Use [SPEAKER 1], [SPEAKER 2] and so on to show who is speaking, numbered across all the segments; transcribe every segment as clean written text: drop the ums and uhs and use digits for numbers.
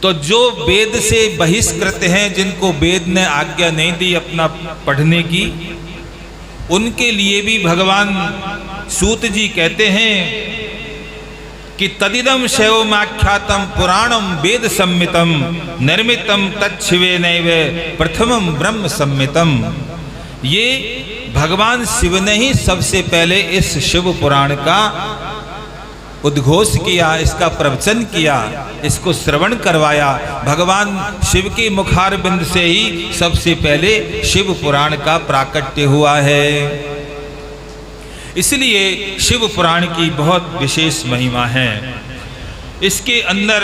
[SPEAKER 1] तो जो वेद से बहिष्कृत हैं, जिनको वेद ने आज्ञा नहीं दी अपना पढ़ने की, उनके लिए भी भगवान सूत जी कहते हैं कि तदिदम शैवमाख्यातम पुराणम वेद सम्मितम निर्मितम तच्छिवे नैव प्रथमम ब्रह्म सम्मितम। ये भगवान शिव ने ही सबसे पहले इस शिव पुराण का उद्घोष किया, इसका प्रवचन किया, इसको श्रवण करवाया। भगवान शिव के मुखारबिंद से ही सबसे पहले शिव पुराण का प्राकट्य हुआ है। इसलिए शिव पुराण की बहुत विशेष महिमा है। इसके अंदर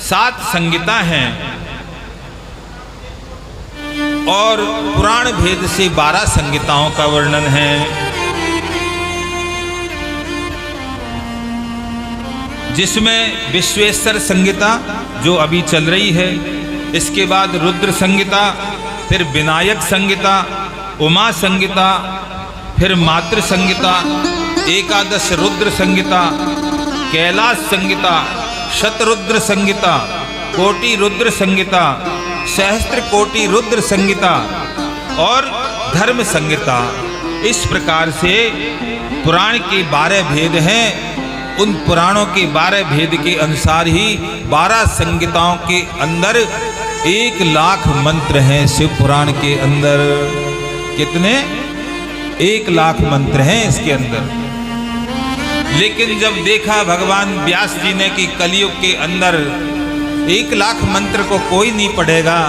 [SPEAKER 1] 7 संहिता हैं और पुराण भेद से 12 संहिताओं का वर्णन है। जिसमें विश्वेश्वर संहिता जो अभी चल रही है, इसके बाद रुद्र संहिता, फिर विनायक संहिता, उमा संहिता, फिर मातृ संहिता, एकादश रुद्र संहिता, कैलाश संहिता, शतरुद्र संहिता, कोटि रुद्र संहिता, सहस्त्र कोटि रुद्र संहिता और धर्म संहिता। इस प्रकार से पुराण के 12 भेद हैं। उन पुराणों के 12 भेद के अनुसार ही 12 संहिताओं के अंदर 1 लाख मंत्र हैं। शिव पुराण के अंदर कितने? 1 लाख मंत्र हैं इसके अंदर। लेकिन जब देखा भगवान व्यास जी ने कि कलयुग के अंदर 1 लाख मंत्र को कोई नहीं पढ़ेगा,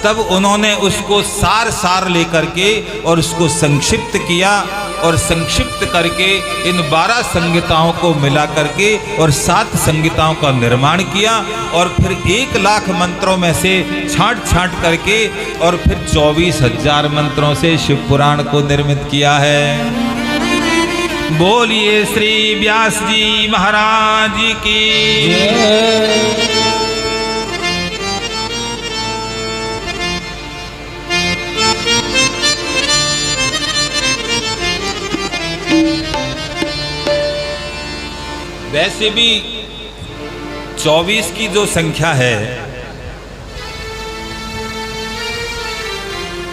[SPEAKER 1] तब उन्होंने उसको सार लेकर के और उसको संक्षिप्त किया और संक्षिप्त करके इन 12 संहिताओं को मिला करके और 7 संहिताओं का निर्माण किया और फिर 1 लाख मंत्रों में से छांट करके और फिर 24,000 मंत्रों से शिव पुराण को निर्मित किया है। बोलिए श्री व्यास जी महाराज की जय। वैसे भी 24 की जो संख्या है,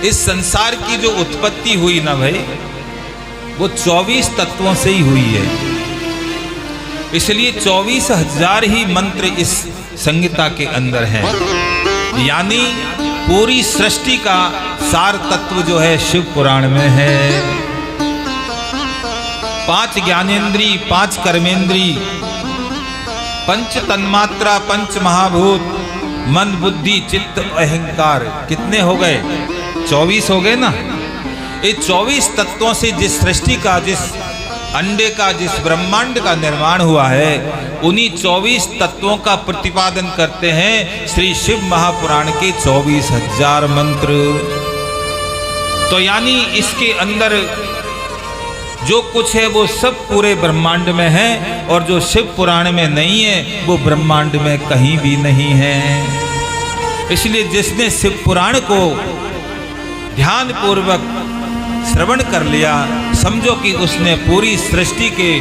[SPEAKER 1] इस संसार की जो उत्पत्ति हुई ना भाई, वो 24 तत्वों से ही हुई है। इसलिए 24,000 ही मंत्र इस संहिता के अंदर हैं। यानी पूरी सृष्टि का सार तत्व जो है शिव पुराण में है। 5 ज्ञानेंद्री, 5 कर्मेंद्री, 5 तन्मात्रा, 5 महाभूत, मन बुद्धि चित्त अहंकार, कितने हो गए? 24 हो गए ना। ये 24 तत्वों से जिस सृष्टि का, जिस अंडे का, जिस ब्रह्मांड का निर्माण हुआ है, उन्हीं 24 तत्वों का प्रतिपादन करते हैं श्री शिव महापुराण के 24,000 मंत्र। तो यानी इसके अंदर जो कुछ है वो सब पूरे ब्रह्मांड में है और जो शिव पुराण में नहीं है वो ब्रह्मांड में कहीं भी नहीं है। इसलिए जिसने शिव पुराण को ध्यान पूर्वक श्रवण कर लिया, समझो कि उसने पूरी सृष्टि के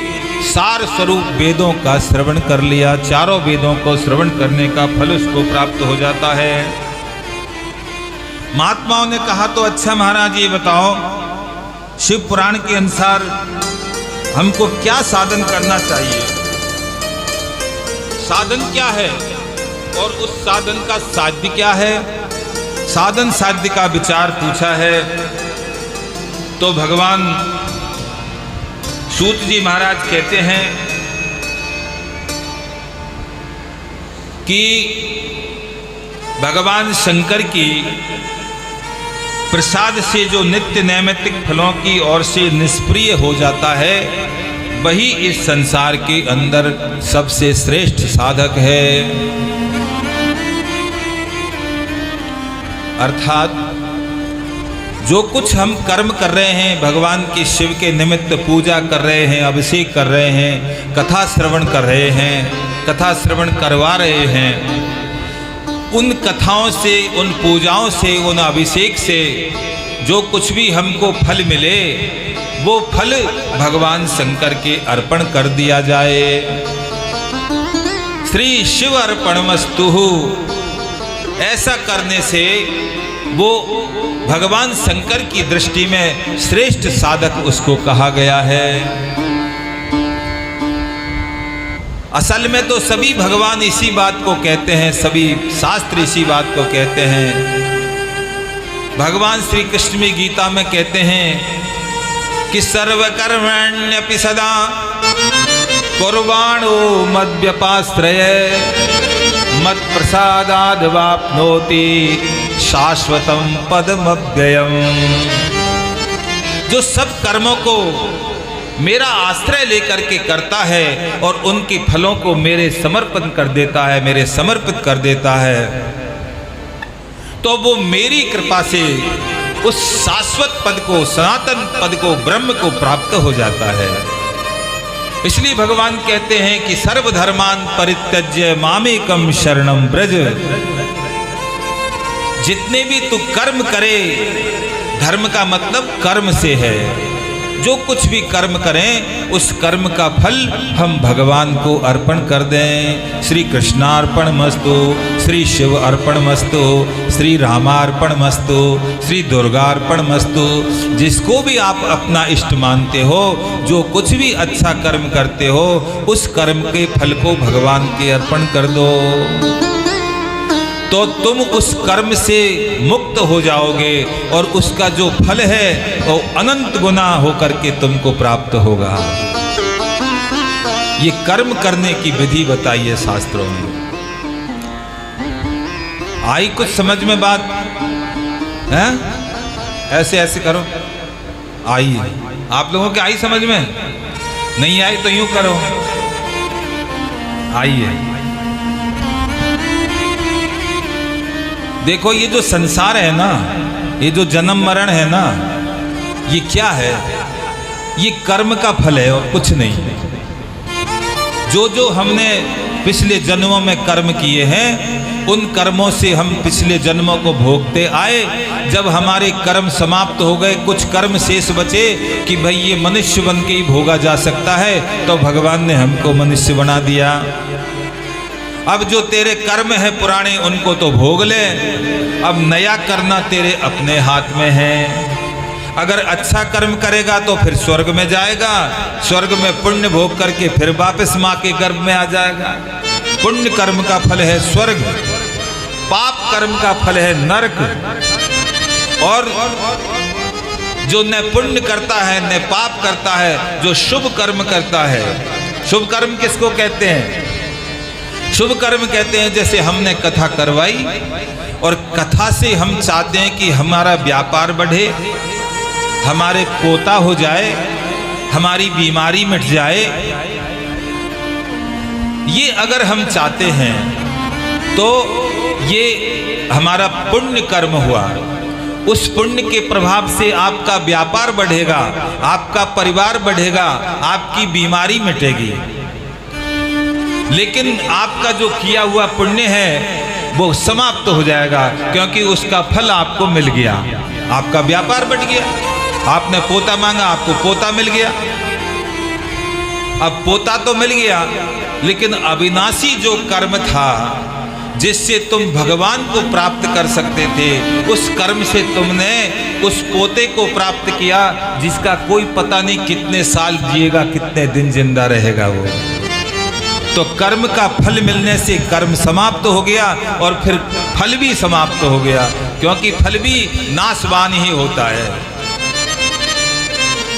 [SPEAKER 1] सार स्वरूप वेदों का श्रवण कर लिया। चारों वेदों को श्रवण करने का फल उसको प्राप्त हो जाता है। महात्माओं ने कहा तो अच्छा महाराज ये बताओ, शिव पुराण के अनुसार हमको क्या साधन करना चाहिए? साधन क्या है और उस साधन का साध्य क्या है? साधन साध्य का विचार पूछा है तो भगवान सूत जी महाराज कहते हैं कि भगवान शंकर की प्रसाद से जो नित्य नैमित्तिक फलों की ओर से निष्प्रिय हो जाता है, वही इस संसार के अंदर सबसे श्रेष्ठ साधक है। अर्थात जो कुछ हम कर्म कर रहे हैं, भगवान की शिव के निमित्त पूजा कर रहे हैं, अभिषेक कर रहे हैं, कथा श्रवण कर रहे हैं, कथा श्रवण करवा रहे हैं, उन कथाओं से, उन पूजाओं से, उन अभिषेक से जो कुछ भी हमको फल मिले, वो फल भगवान शंकर के अर्पण कर दिया जाए। श्री शिव अर्पणमस्तु। ऐसा करने से वो भगवान शंकर की दृष्टि में श्रेष्ठ साधक उसको कहा गया है। असल में तो सभी भगवान इसी बात को कहते हैं, सभी शास्त्र इसी बात को कहते हैं। भगवान श्री कृष्ण में गीता में कहते हैं कि सर्वकर्मण्यपि सदा कुर्वाणो मद्व्यपाश्रय मत् प्रसादाद् वाप्नोति शाश्वतम पदमव्ययम्। जो सब कर्मों को मेरा आश्रय लेकर के करता है और उनके फलों को मेरे समर्पण कर देता है, मेरे समर्पित कर देता है, तो वो मेरी कृपा से उस शाश्वत पद को, सनातन पद को, ब्रह्म को प्राप्त हो जाता है। इसलिए भगवान कहते हैं कि सर्वधर्मान परित्यज्य मामेकम शरणम ब्रज। जितने भी तू कर्म करे, धर्म का मतलब कर्म से है, जो कुछ भी कर्म करें उस कर्म का फल हम भगवान को अर्पण कर दें। श्री कृष्णार्पणमस्तु, श्री शिव अर्पणमस्तु, श्री रामार्पणमस्तु, श्री दुर्गार्पणमस्तु। जिसको भी आप अपना इष्ट मानते हो, जो कुछ भी अच्छा कर्म करते हो, उस कर्म के फल को भगवान के अर्पण कर दो, तो तुम उस कर्म से मुक्त हो जाओगे और उसका जो फल है वो अनंत गुना होकर के तुमको प्राप्त होगा। ये कर्म करने की विधि बताई है शास्त्रों में। आई कुछ समझ में बात है? ऐसे ऐसे करो, आई आप लोगों के आई समझ में? नहीं आई तो यूं करो, आई है। देखो ये जो संसार है ना, ये जो जन्म मरण है ना, ये क्या है? ये कर्म का फल है और कुछ नहीं। जो जो हमने पिछले जन्मों में कर्म किए हैं, उन कर्मों से हम पिछले जन्मों को भोगते आए। जब हमारे कर्म समाप्त हो गए, कुछ कर्म शेष बचे कि भाई ये मनुष्य बन के ही भोगा जा सकता है, तो भगवान ने हमको मनुष्य बना दिया। अब जो तेरे कर्म है पुराने, उनको तो भोग ले, अब नया करना तेरे अपने हाथ में है। अगर अच्छा कर्म करेगा तो फिर स्वर्ग में जाएगा, स्वर्ग में पुण्य भोग करके फिर वापस माँ के गर्भ में आ जाएगा। पुण्य कर्म का फल है स्वर्ग, पाप कर्म का फल है नरक। और जो न पुण्य करता है न पाप करता है, जो शुभ कर्म करता है, शुभ कर्म किसको कहते हैं? शुभ कर्म कहते हैं जैसे हमने कथा करवाई और कथा से हम चाहते हैं कि हमारा व्यापार बढ़े, हमारे पोता हो जाए, हमारी बीमारी मिट जाए। ये अगर हम चाहते हैं तो ये हमारा पुण्य कर्म हुआ। उस पुण्य के प्रभाव से आपका व्यापार बढ़ेगा, आपका परिवार बढ़ेगा, आपकी बीमारी मिटेगी। लेकिन आपका जो किया हुआ पुण्य है वो समाप्त हो जाएगा, क्योंकि उसका फल आपको मिल गया। आपका व्यापार बढ़ गया, आपने पोता मांगा, आपको पोता मिल गया। अब पोता तो मिल गया, लेकिन अविनाशी जो कर्म था जिससे तुम भगवान को प्राप्त कर सकते थे, उस कर्म से तुमने उस पोते को प्राप्त किया जिसका कोई पता नहीं कितने साल जिएगा, कितने दिन जिंदा रहेगा वो। तो कर्म का फल मिलने से कर्म समाप्त हो गया और फिर फल भी समाप्त हो गया, क्योंकि फल भी नाशवान ही होता है।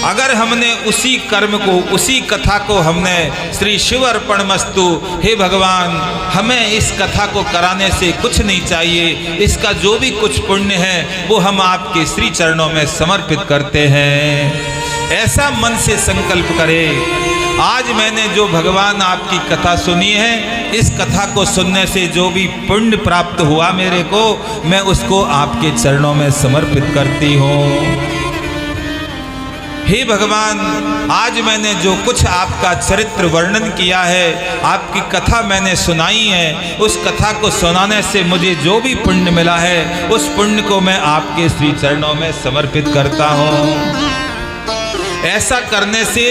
[SPEAKER 1] अगर हमने उसी कर्म को, उसी कथा को हमने श्री शिव अर्पणमस्तु, हे भगवान हमें इस कथा को कराने से कुछ नहीं चाहिए, इसका जो भी कुछ पुण्य है वो हम आपके श्री चरणों में समर्पित करते हैं, ऐसा मन से संकल्प करें। आज मैंने जो भगवान आपकी कथा सुनी है, इस कथा को सुनने से जो भी पुण्य प्राप्त हुआ मेरे को, मैं उसको आपके चरणों में समर्पित करती हूँ। हे भगवान, आज मैंने जो कुछ आपका चरित्र वर्णन किया है, आपकी कथा मैंने सुनाई है, उस कथा को सुनाने से मुझे जो भी पुण्य मिला है, उस पुण्य को मैं आपके श्री चरणों में समर्पित करता हूँ। ऐसा करने से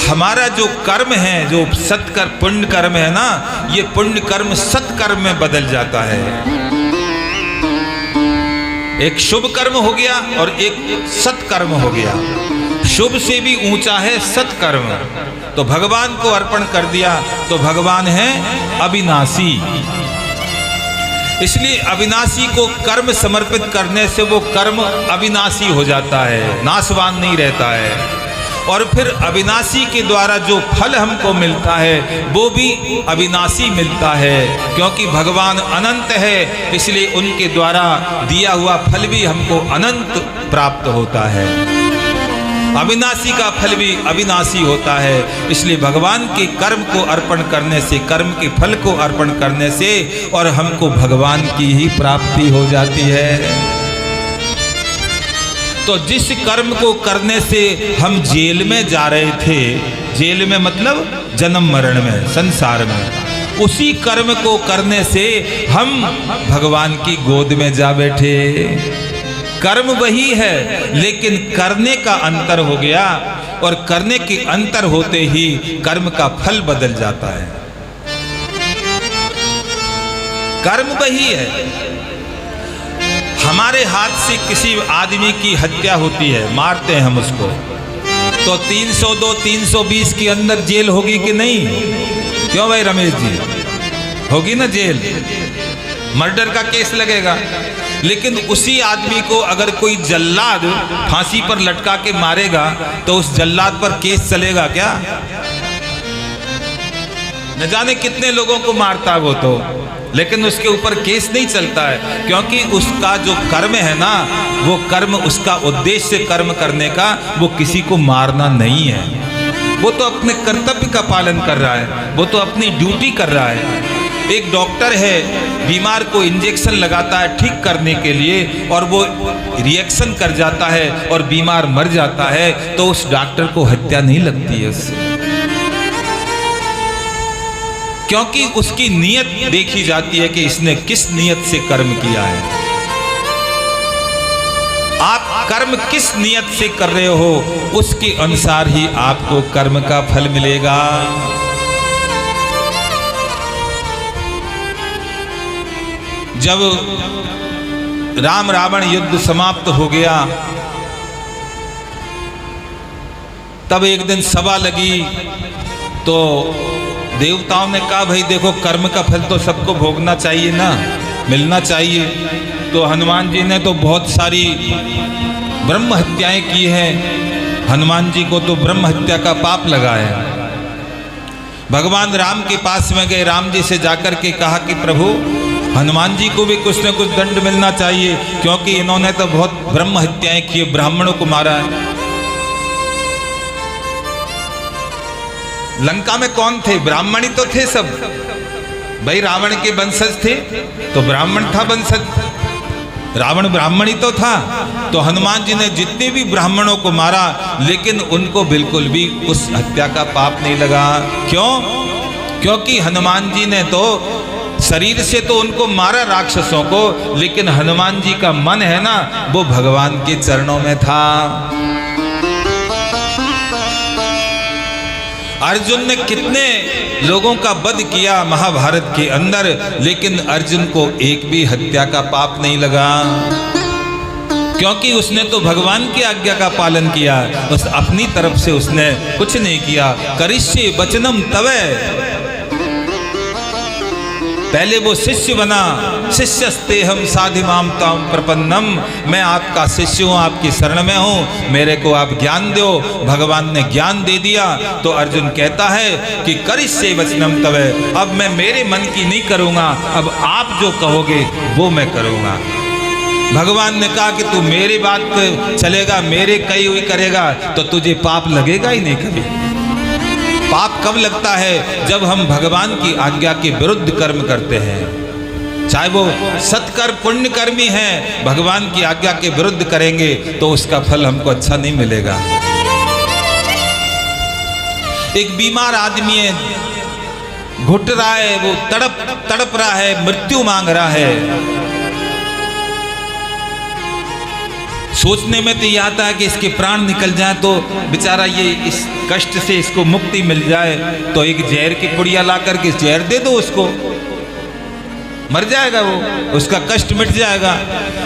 [SPEAKER 1] हमारा जो कर्म है, जो सत्कर्म पुण्य कर्म है ना, ये पुण्य कर्म सत्कर्म में बदल जाता है। एक शुभ कर्म हो गया और एक सत्कर्म हो गया। शुभ से भी ऊंचा है सत्कर्म। तो भगवान को अर्पण कर दिया तो भगवान है अविनाशी। इसलिए अविनाशी को कर्म समर्पित करने से वो कर्म अविनाशी हो जाता है, नाशवान नहीं रहता है। और फिर अविनाशी के द्वारा जो फल हमको मिलता है वो भी अविनाशी मिलता है, क्योंकि भगवान अनंत है, इसलिए उनके द्वारा दिया हुआ फल भी हमको अनंत प्राप्त होता है। अविनाशी का फल भी अविनाशी होता है। इसलिए भगवान के कर्म को अर्पण करने से, कर्म के फल को अर्पण करने से और हमको भगवान की ही प्राप्ति हो जाती है। तो जिस कर्म को करने से हम जेल में जा रहे थे, जेल में मतलब जन्म मरण में, संसार में, उसी कर्म को करने से हम भगवान की गोद में जा बैठे। कर्म वही है लेकिन करने का अंतर हो गया, और करने के अंतर होते ही कर्म का फल बदल जाता है। कर्म वही है। हमारे हाथ से किसी आदमी की हत्या होती है, मारते हैं हम उसको, तो 302 320 के अंदर जेल होगी कि नहीं? क्यों भाई रमेश जी, होगी ना जेल, मर्डर का केस लगेगा। लेकिन उसी आदमी को अगर कोई जल्लाद फांसी पर लटका के मारेगा तो उस जल्लाद पर केस चलेगा क्या? न जाने कितने लोगों को मारता है वो तो, लेकिन उसके ऊपर केस नहीं चलता है, क्योंकि उसका जो कर्म है ना, वो कर्म, उसका उद्देश्य कर्म करने का वो किसी को मारना नहीं है। वो तो अपने कर्तव्य का पालन कर रहा है, वो तो अपनी ड्यूटी कर रहा है। एक डॉक्टर है, बीमार को इंजेक्शन लगाता है ठीक करने के लिए, और वो रिएक्शन कर जाता है और बीमार मर जाता है, तो उस डॉक्टर को हत्या नहीं लगती है उससे, क्योंकि उसकी नियत देखी जाती है कि इसने किस नियत से कर्म किया है। आप कर्म किस नियत से कर रहे हो, उसके अनुसार ही आपको कर्म का फल मिलेगा। जब राम रावण युद्ध समाप्त हो गया, तब एक दिन सभा लगी, तो देवताओं ने कहा भाई देखो, कर्म का फल तो सबको भोगना चाहिए ना, मिलना चाहिए। तो हनुमान जी ने तो बहुत सारी ब्रह्म हत्याएं की हैं, हनुमान जी को तो ब्रह्म हत्या का पाप लगा है। भगवान राम के पास में गए, राम जी से जाकर के कहा कि प्रभु, हनुमान जी को भी कुछ न कुछ दंड मिलना चाहिए, क्योंकि इन्होंने तो बहुत ब्रह्म हत्याएं की, ब्राह्मणों को मारा है। लंका में कौन थे? ब्राह्मण ही तो थे सब भाई, रावण के वंशज थे तो ब्राह्मण था वंशज, रावण ब्राह्मण ही तो था। तो हनुमान जी ने जितने भी ब्राह्मणों को मारा, लेकिन उनको बिल्कुल भी उस हत्या का पाप नहीं लगा। क्यों? क्योंकि हनुमान जी ने तो शरीर से तो उनको मारा राक्षसों को, लेकिन हनुमान जी का मन है ना, वो भगवान के चरणों में था। अर्जुन ने कितने लोगों का वध किया महाभारत के अंदर, लेकिन अर्जुन को एक भी हत्या का पाप नहीं लगा, क्योंकि उसने तो भगवान की आज्ञा का पालन किया, बस अपनी तरफ से उसने कुछ नहीं किया। करिष्ये वचनम तवे, पहले वो शिष्य बना, शिष्यस्ते हम साधिमाम ताम प्रपन्नम, मैं आपका शिष्य हूँ, आपकी शरण में हूँ, मेरे को आप ज्ञान दो। भगवान ने ज्ञान दे दिया। तो अर्जुन कहता है कि करिष्ये वचनम तवे, अब मैं मेरे मन की नहीं करूँगा, अब आप जो कहोगे वो मैं करूँगा। भगवान ने कहा कि तू मेरी बात चलेगा, मेरे कही हुई करेगा, तो तुझे पाप लगेगा ही नहीं कभी। पाप कब लगता है? जब हम भगवान की आज्ञा के विरुद्ध कर्म करते हैं, चाहे वो सत्कर्म पुण्य कर्मी है, भगवान की आज्ञा के विरुद्ध करेंगे तो उसका फल हमको अच्छा नहीं मिलेगा। एक बीमार आदमी है, घुट रहा है, वो तड़प रहा है, मृत्यु मांग रहा है, सोचने में तो ये आता है कि इसके प्राण निकल जाए तो बेचारा ये इस कष्ट से इसको मुक्ति मिल जाए, तो एक जहर की पुड़िया ला करके जहर दे दो उसको, मर जाएगा वो, उसका कष्ट मिट जाएगा।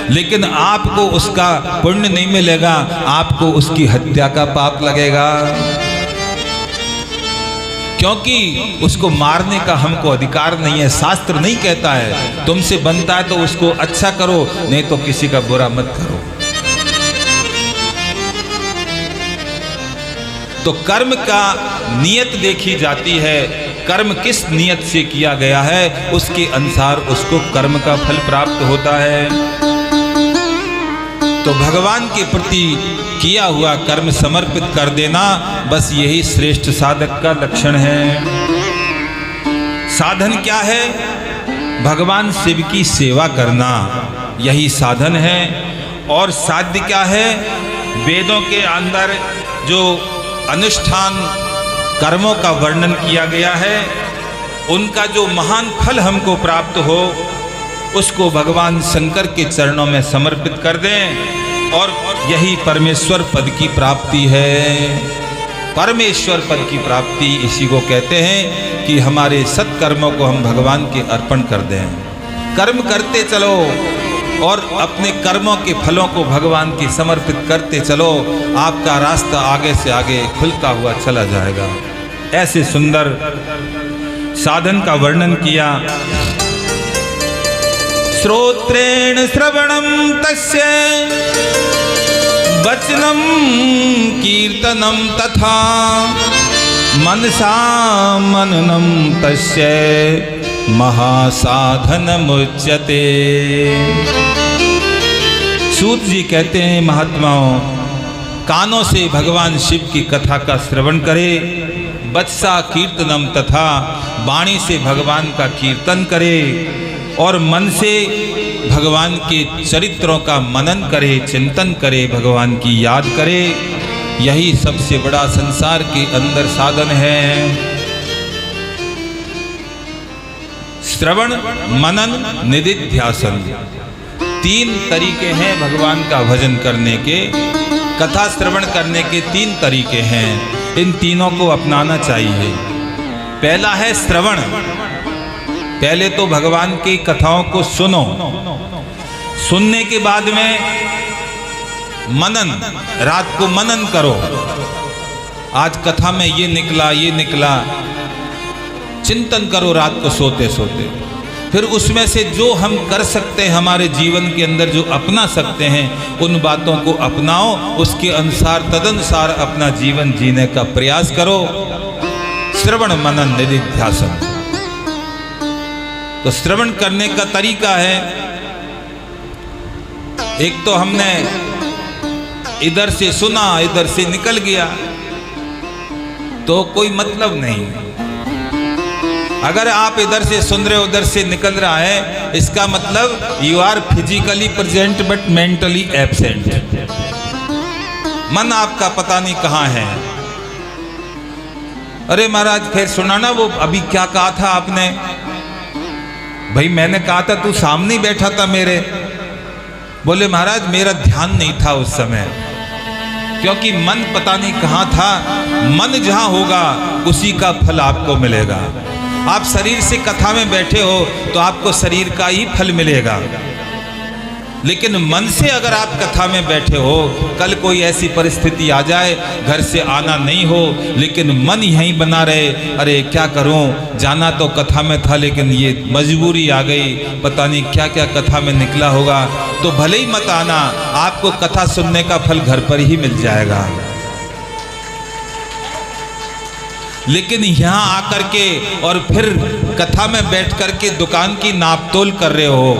[SPEAKER 1] लेकिन आपको उसका पुण्य नहीं मिलेगा, आपको उसकी हत्या का पाप लगेगा, क्योंकि उसको मारने का हमको अधिकार नहीं है। शास्त्र नहीं कहता है, तुमसे बनता है तो उसको अच्छा करो, नहीं तो किसी का बुरा मत करो। तो कर्म का नियत देखी जाती है, कर्म किस नियत से किया गया है उसके अनुसार उसको कर्म का फल प्राप्त होता है। तो भगवान के प्रति किया हुआ कर्म समर्पित कर देना, बस यही श्रेष्ठ साधक का लक्षण है। साधन क्या है? भगवान शिव की सेवा करना, यही साधन है। और साध्य क्या है? वेदों के अंदर जो अनुष्ठान कर्मों का वर्णन किया गया है, उनका जो महान फल हमको प्राप्त हो, उसको भगवान शंकर के चरणों में समर्पित कर दें, और यही परमेश्वर पद की प्राप्ति है। परमेश्वर पद की प्राप्ति इसी को कहते हैं कि हमारे सत्कर्मों को हम भगवान के अर्पण कर दें। कर्म करते चलो और अपने कर्मों के फलों को भगवान की समर्पित करते चलो, आपका रास्ता आगे से आगे खुलता हुआ चला जाएगा। ऐसे सुंदर साधन का वर्णन किया। श्रोत्रेण श्रवणम तस्य वचनम कीर्तनम तथा मनसा मननम तस्य महासाधनमुच्यते। सूत जी कहते हैं, महात्माओं, कानों से भगवान शिव की कथा का श्रवण करे, वत्सा कीर्तनम तथा वाणी से भगवान का कीर्तन करे, और मन से भगवान के चरित्रों का मनन करे, चिंतन करे, भगवान की याद करे। यही सबसे बड़ा संसार के अंदर साधन है। श्रवण, मनन, निधिध्यासन, 3 तरीके हैं भगवान का भजन करने के, कथा श्रवण करने के 3 तरीके हैं। इन तीनों को अपनाना चाहिए। पहला है श्रवण। पहले तो भगवान की कथाओं को सुनो, सुनने के बाद में मनन, रात को मनन करो, आज कथा में ये निकला, ये निकला, चिंतन करो रात को सोते सोते। फिर उसमें से जो हम कर सकते हैं हमारे जीवन के अंदर, जो अपना सकते हैं, उन बातों को अपनाओ, उसके अनुसार तदनुसार अपना जीवन जीने का प्रयास करो। श्रवण, मनन, निधिध्यासन। तो श्रवण करने का तरीका है, एक तो हमने इधर से सुना, इधर से निकल गया, तो कोई मतलब नहीं। अगर आप इधर से सुन रहे हो, उधर से निकल रहा है, इसका मतलब you are physically present but mentally absent. मन आपका पता नहीं कहाँ है। अरे महाराज फिर सुनाना, वो अभी क्या कहा था आपने? भाई मैंने कहा था तू सामने ही बैठा था मेरे। बोले महाराज मेरा ध्यान नहीं था उस समय, क्योंकि मन पता नहीं कहाँ था। मन जहाँ होगा उसी का फल आपको मिलेगा। आप शरीर से कथा में बैठे हो तो आपको शरीर का ही फल मिलेगा, लेकिन मन से अगर आप कथा में बैठे हो, कल कोई ऐसी परिस्थिति आ जाए, घर से आना नहीं हो, लेकिन मन यहीं बना रहे, अरे क्या करूं, जाना तो कथा में था लेकिन ये मजबूरी आ गई, पता नहीं क्या क्या कथा में निकला होगा, तो भले ही मत आना, आपको कथा सुनने का फल घर पर ही मिल जाएगा। लेकिन यहाँ आकर के और फिर कथा में बैठ कर के दुकान की नापतोल कर रहे हो,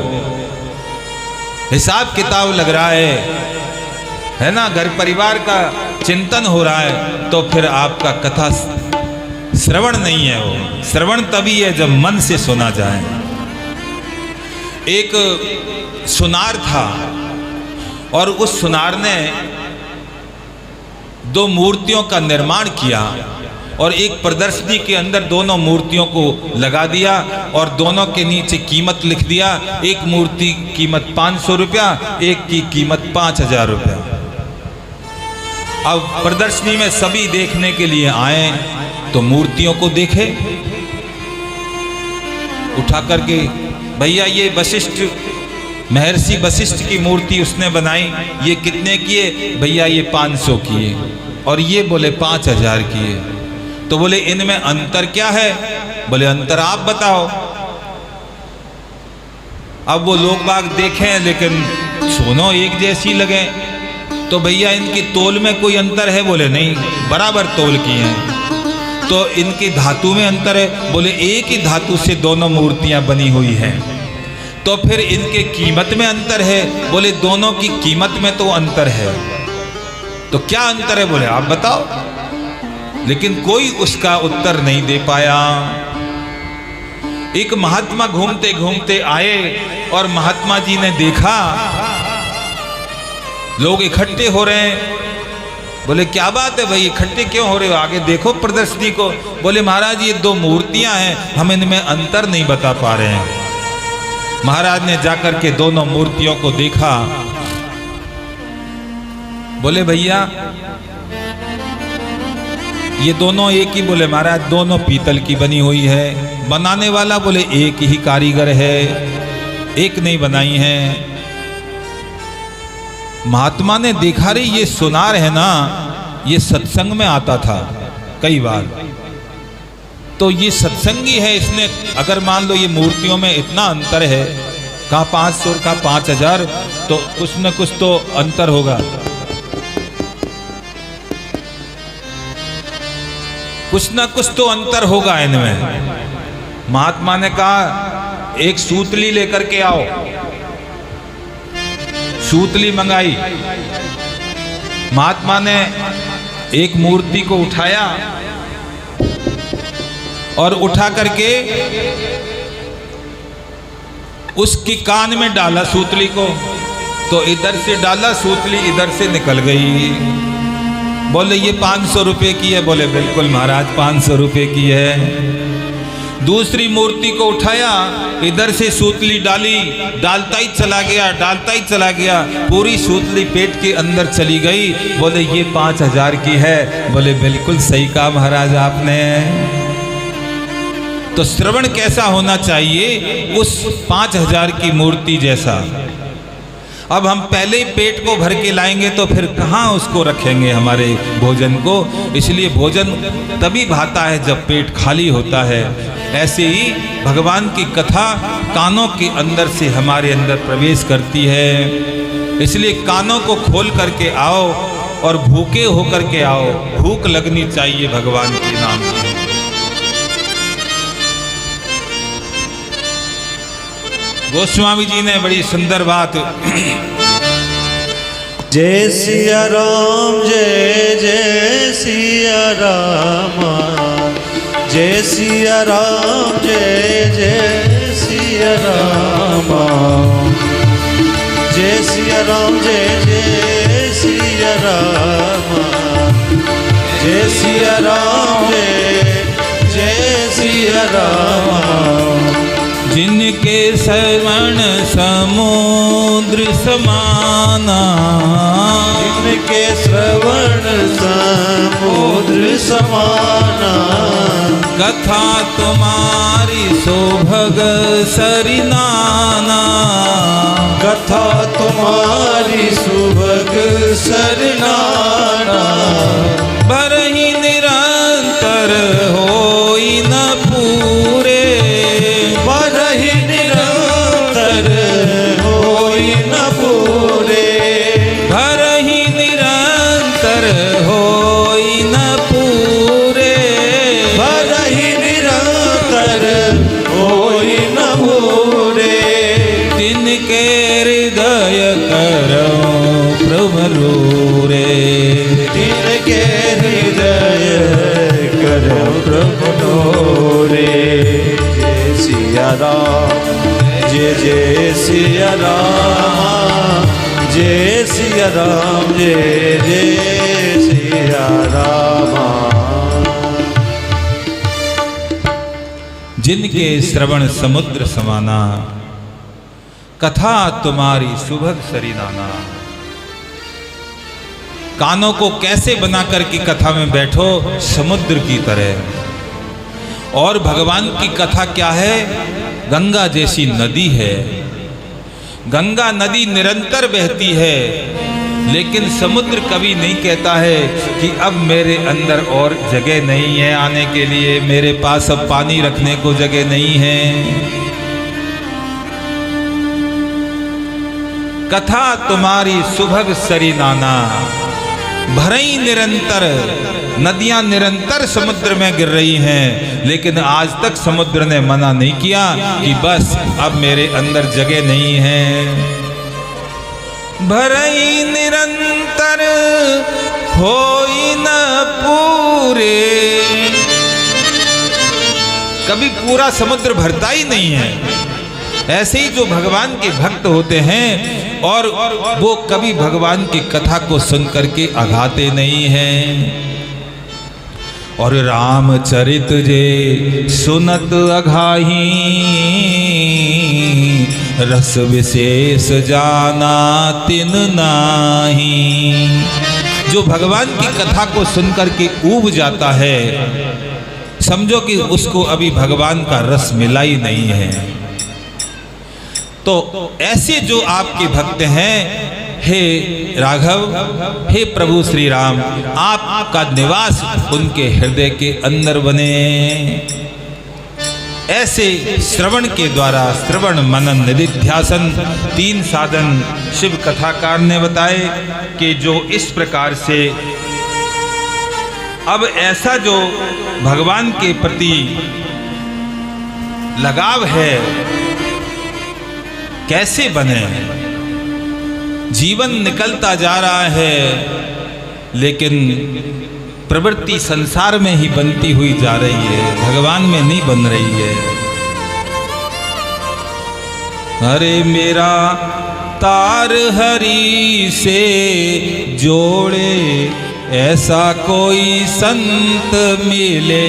[SPEAKER 1] हिसाब किताब लग रहा है ना, घर परिवार का चिंतन हो रहा है, तो फिर आपका कथा श्रवण नहीं है। वो श्रवण तभी है जब मन से सुना जाए। एक सुनार था और उस सुनार ने 2 मूर्तियों का निर्माण किया। और एक प्रदर्शनी के अंदर दोनों मूर्तियों को लगा दिया और दोनों के नीचे कीमत लिख दिया। एक मूर्ति कीमत 500 रुपया, एक की कीमत 5000 रुपया। अब प्रदर्शनी में सभी देखने के लिए आए तो मूर्तियों को देखे, उठा करके, भैया ये वशिष्ठ, महर्षि वशिष्ठ की मूर्ति उसने बनाई, ये कितने की है? भैया ये 500 की है। और ये बोले 5000 की है। तो बोले इनमें अंतर क्या है? बोले अंतर आप बताओ। अब वो लोग बाग देखें लेकिन दोनों एक जैसी लगे। तो भैया इनकी तोल में कोई अंतर है? बोले नहीं, बराबर तोल की हैं। तो इनकी धातु में अंतर है? बोले एक ही धातु से दोनों मूर्तियां बनी हुई हैं। तो फिर इनके कीमत में अंतर है? बोले दोनों की कीमत में तो अंतर है। तो क्या अंतर है? बोले आप बताओ। लेकिन कोई उसका उत्तर नहीं दे पाया। एक महात्मा घूमते घूमते आए और महात्मा जी ने देखा लोग इकट्ठे हो रहे हैं। बोले क्या बात है भाई, इकट्ठे क्यों हो रहे हो? आगे देखो प्रदर्शनी को। बोले महाराज ये दो मूर्तियां हैं, हम इनमें अंतर नहीं बता पा रहे हैं। महाराज ने जाकर के दोनों मूर्तियों को देखा। बोले भैया ये दोनों एक ही? बोले महाराज दोनों पीतल की बनी हुई है। बनाने वाला? बोले एक ही कारीगर है, एक नहीं बनाई है। महात्मा ने देखा रे ये सुनार है ना, ये सत्संग में आता था कई बार, तो ये सत्संगी है। इसने अगर मान लो ये मूर्तियों में इतना अंतर है, कहाँ 500 कहाँ 5000, तो कुछ न कुछ तो अंतर होगा, कुछ न कुछ तो अंतर होगा इनमें। महात्मा ने कहा एक सूतली लेकर के आओ। सूतली मंगाई। महात्मा ने एक मूर्ति को उठाया और उठा करके उसकी कान में डाला सूतली को। तो इधर से डाला, सूतली इधर से निकल गई। बोले ये 500 रुपए की है? बोले बिल्कुल महाराज 500 रुपए की है। दूसरी मूर्ति को उठाया, इधर से सूतली डाली, डालता ही चला गया, डालता ही चला गया, पूरी सूतली पेट के अंदर चली गई। बोले ये 5000 की है? बोले बिल्कुल सही कहा महाराज आपने। तो श्रवण कैसा होना चाहिए? उस 5000 की मूर्ति जैसा। अब हम पहले ही पेट को भर के लाएंगे तो फिर कहाँ उसको रखेंगे हमारे भोजन को? इसलिए भोजन तभी भाता है जब पेट खाली होता है। ऐसे ही भगवान की कथा कानों के अंदर से हमारे अंदर प्रवेश करती है। इसलिए कानों को खोल करके आओ और भूखे होकर के आओ। भूख लगनी चाहिए भगवान के नाम की। गोस्वामी जी ने बड़ी सुंदर बात।
[SPEAKER 2] जय सिया राम, जय जय सिया राम, जय सिया राम, जय जय सिया राम, जय सिया राम, जय जय सिया राम, जय सिया राम, जय जय सिया राम।
[SPEAKER 1] जिनके श्रवण समुद्र समाना,
[SPEAKER 2] जिनके श्रवण समुद्र समाना,
[SPEAKER 1] कथा तुम्हारी सोभग सरिनाना,
[SPEAKER 2] कथा तुम्हारी सुभग सरनाना।
[SPEAKER 1] भरहि निरंतर होई न पूरे,
[SPEAKER 2] भरहि निरंतर होई न पूरे,
[SPEAKER 1] भरहि निरंतर होई न पूरे,
[SPEAKER 2] भरहि निरंतर होई न पूरे।
[SPEAKER 1] तिनके हृदय करो प्रभु रे,
[SPEAKER 2] तिनके हृदय करो प्रभु रे। जय सिया राम, जय जय सिया राम, जय सिया राम, जय जय सिया राम।
[SPEAKER 1] जिनके श्रवण समुद्र समाना, कथा तुम्हारी सुभग सरिनाना। कानों को कैसे बना करके कथा में बैठो, समुद्र की तरह। और भगवान की कथा क्या है? गंगा जैसी नदी है। गंगा नदी निरंतर बहती है, लेकिन समुद्र कभी नहीं कहता है कि अब मेरे अंदर और जगह नहीं है आने के लिए, मेरे पास अब पानी रखने को जगह नहीं है। कथा तुम्हारी सुभग सरिनाना, भरई निरंतर, नदियां निरंतर समुद्र में गिर रही हैं, लेकिन आज तक समुद्र ने मना नहीं किया कि बस अब मेरे अंदर जगह नहीं है। भरई निरंतर होई न पूरे, कभी पूरा समुद्र भरता ही नहीं है। ऐसे ही जो भगवान के भक्त होते हैं और वो कभी भगवान की कथा को सुन करके अघाते नहीं हैं। और रामचरित जे सुनत अघाही, रस विशेष जाना तिन नाही। जो भगवान की कथा को सुनकर के ऊब जाता है, समझो कि उसको अभी भगवान का रस मिला ही नहीं है। तो ऐसे जो आपके भक्त हैं, हे राघव, हे प्रभु श्री राम, आपका निवास उनके हृदय के अंदर बने। ऐसे श्रवण के द्वारा, श्रवण मनन निधिध्यासन, 3 साधन शिव कथाकार ने बताए कि जो इस प्रकार से अब ऐसा जो भगवान के प्रति लगाव है कैसे बने। जीवन निकलता जा रहा है, लेकिन प्रवृत्ति संसार में ही बनती हुई जा रही है, भगवान में नहीं बन रही है। अरे मेरा तार हरि से जोड़े, ऐसा कोई संत मिले।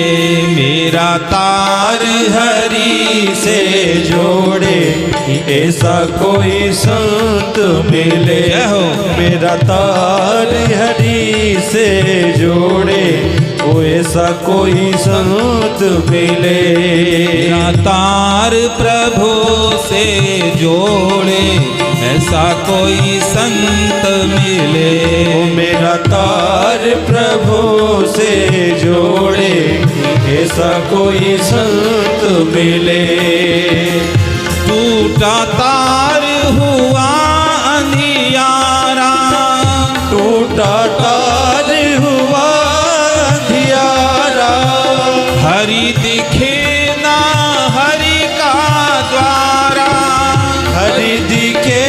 [SPEAKER 1] मेरा तार हरि से जोड़े, ऐसा कोई संत मिले। मेरा तार हरि से जोड़े, ओ ऐसा कोई संत मिले। मेरा तार प्रभु से जोड़े, ऐसा कोई संत मिले। ओ मेरा तार प्रभु से जोड़े, ऐसा कोई संत मिले। टूटा तार हुआ अंधियारा, टूटा तार हुआ अंधियारा। हरि दिखे ना हरि का द्वारा, हरि दिखे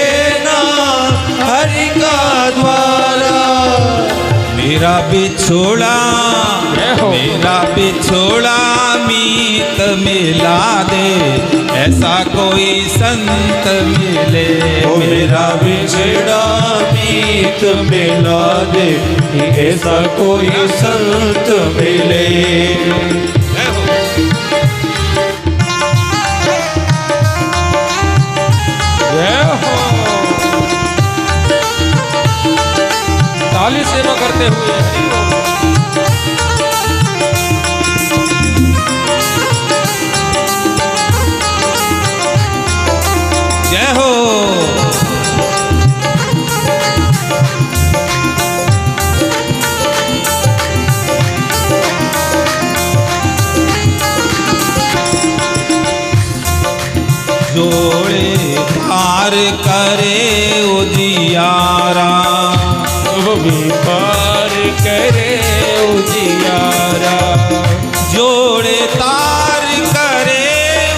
[SPEAKER 1] ना हरि का द्वारा। मेरा बिछोड़ा, मेरा बिछोड़ा मीत मिला दे, ऐसा कोई संत मिले। ओ मेरा बिछड़ा मीत मिला दे, ऐसा कोई संत मिले।
[SPEAKER 3] ताली सेवा करते हुए
[SPEAKER 1] जय हो। जोड़े पार करे उजियारा,
[SPEAKER 3] पार करे उजियारा।
[SPEAKER 1] जोड़े तार करे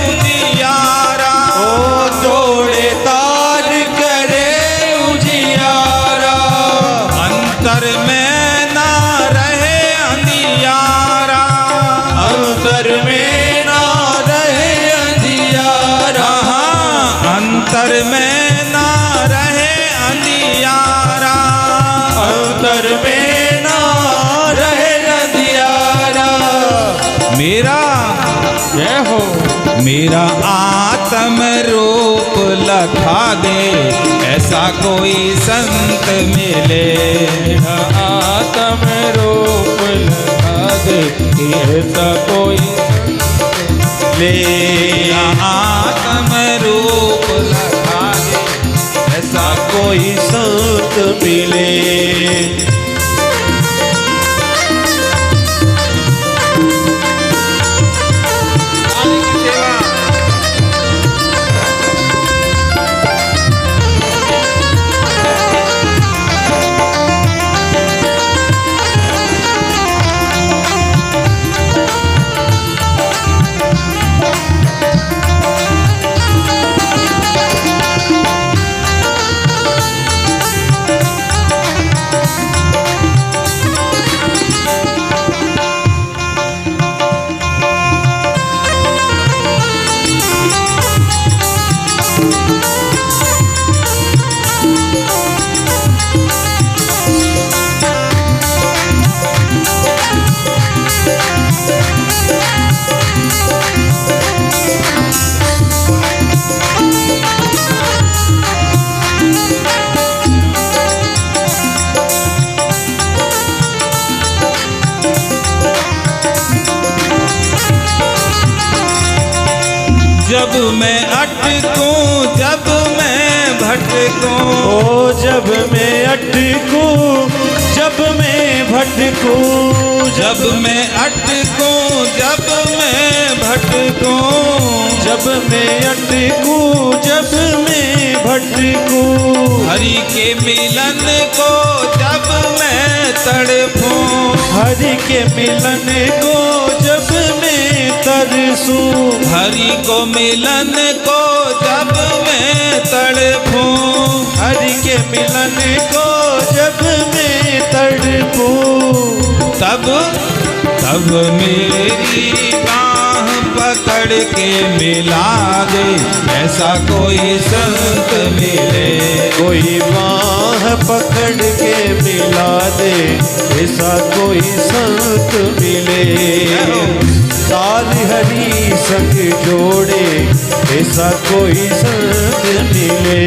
[SPEAKER 1] उजियारा,
[SPEAKER 2] ओ जोड़े तार करे उजियारा।
[SPEAKER 1] अंतर में ना रहे अंधियारा,
[SPEAKER 2] अंतर में ना रहे अंधियारा।
[SPEAKER 1] अंतर में ना रहे अंधियारा,
[SPEAKER 2] अंतर में ना रहे अंधियारा।
[SPEAKER 1] मेरा
[SPEAKER 3] जय हो।
[SPEAKER 1] मेरा आत्म रूप लखा दे, ऐसा कोई संत मिले।
[SPEAKER 3] मेरा आत्म रूप लखा दे, ऐसा कोई
[SPEAKER 1] ले आत्म रूप लखा दे, ऐसा
[SPEAKER 2] कोई संत मिले।
[SPEAKER 1] जब मैं अटकूं, जब मैं भटकूं,
[SPEAKER 2] ओ जब मैं अटकूं, जब मैं भटकूं,
[SPEAKER 1] जब मैं अटकूं, जब मैं भटकूं,
[SPEAKER 2] जब मैं अटकूं, जब मैं भटकूं,
[SPEAKER 1] हरि के मिलन को जब मैं तड़पूं,
[SPEAKER 2] हरि के मिलन को जब मैं तरसूं,
[SPEAKER 1] हरि को मिलन को जब मैं तड़पूं,
[SPEAKER 2] हरि के मिलन को जब मैं तड़पूं,
[SPEAKER 1] तब मेरी बाह पकड़ के मिला दे, ऐसा कोई संत मिले।
[SPEAKER 2] कोई बाह पकड़ के मिला दे, ऐसा कोई संत मिले। तार हरि संग जोड़े, ऐसा कोई संत मिले।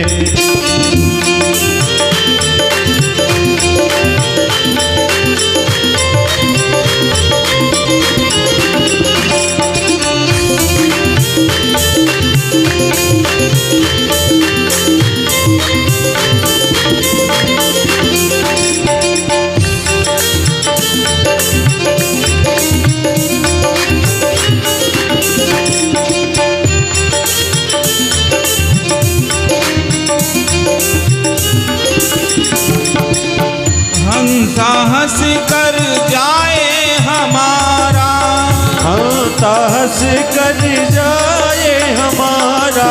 [SPEAKER 1] साहस कर जाए हमारा,
[SPEAKER 2] हंसा हंस कर जाए हमारा,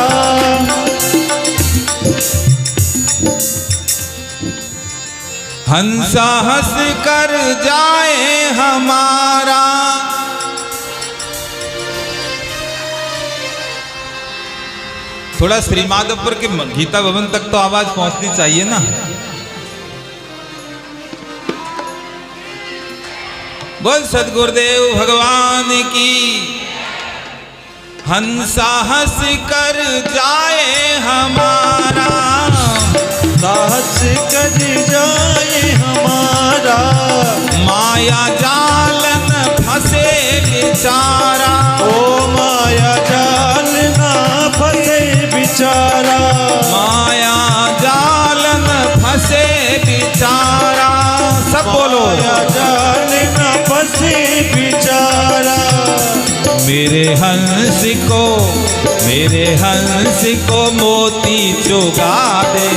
[SPEAKER 1] हंसा हंस कर जाए हमारा। थोड़ा श्रीमाधवपुर के गीता भवन तक तो आवाज पहुंचनी चाहिए ना। बोल सद्गुरुदेव भगवान की। हंसा हंस कर जाए हमारा,
[SPEAKER 2] साहस कर जाए हमारा,
[SPEAKER 1] माया जाल न फंसे बेचारा,
[SPEAKER 2] ओ माया जाल ना फंसे बेचारा,
[SPEAKER 1] माया जाल न फंसे बेचारा। सब बोलो,
[SPEAKER 2] माया जाल ना फंसे बेचारा।
[SPEAKER 1] मेरे हंस को मोती चुगा दे,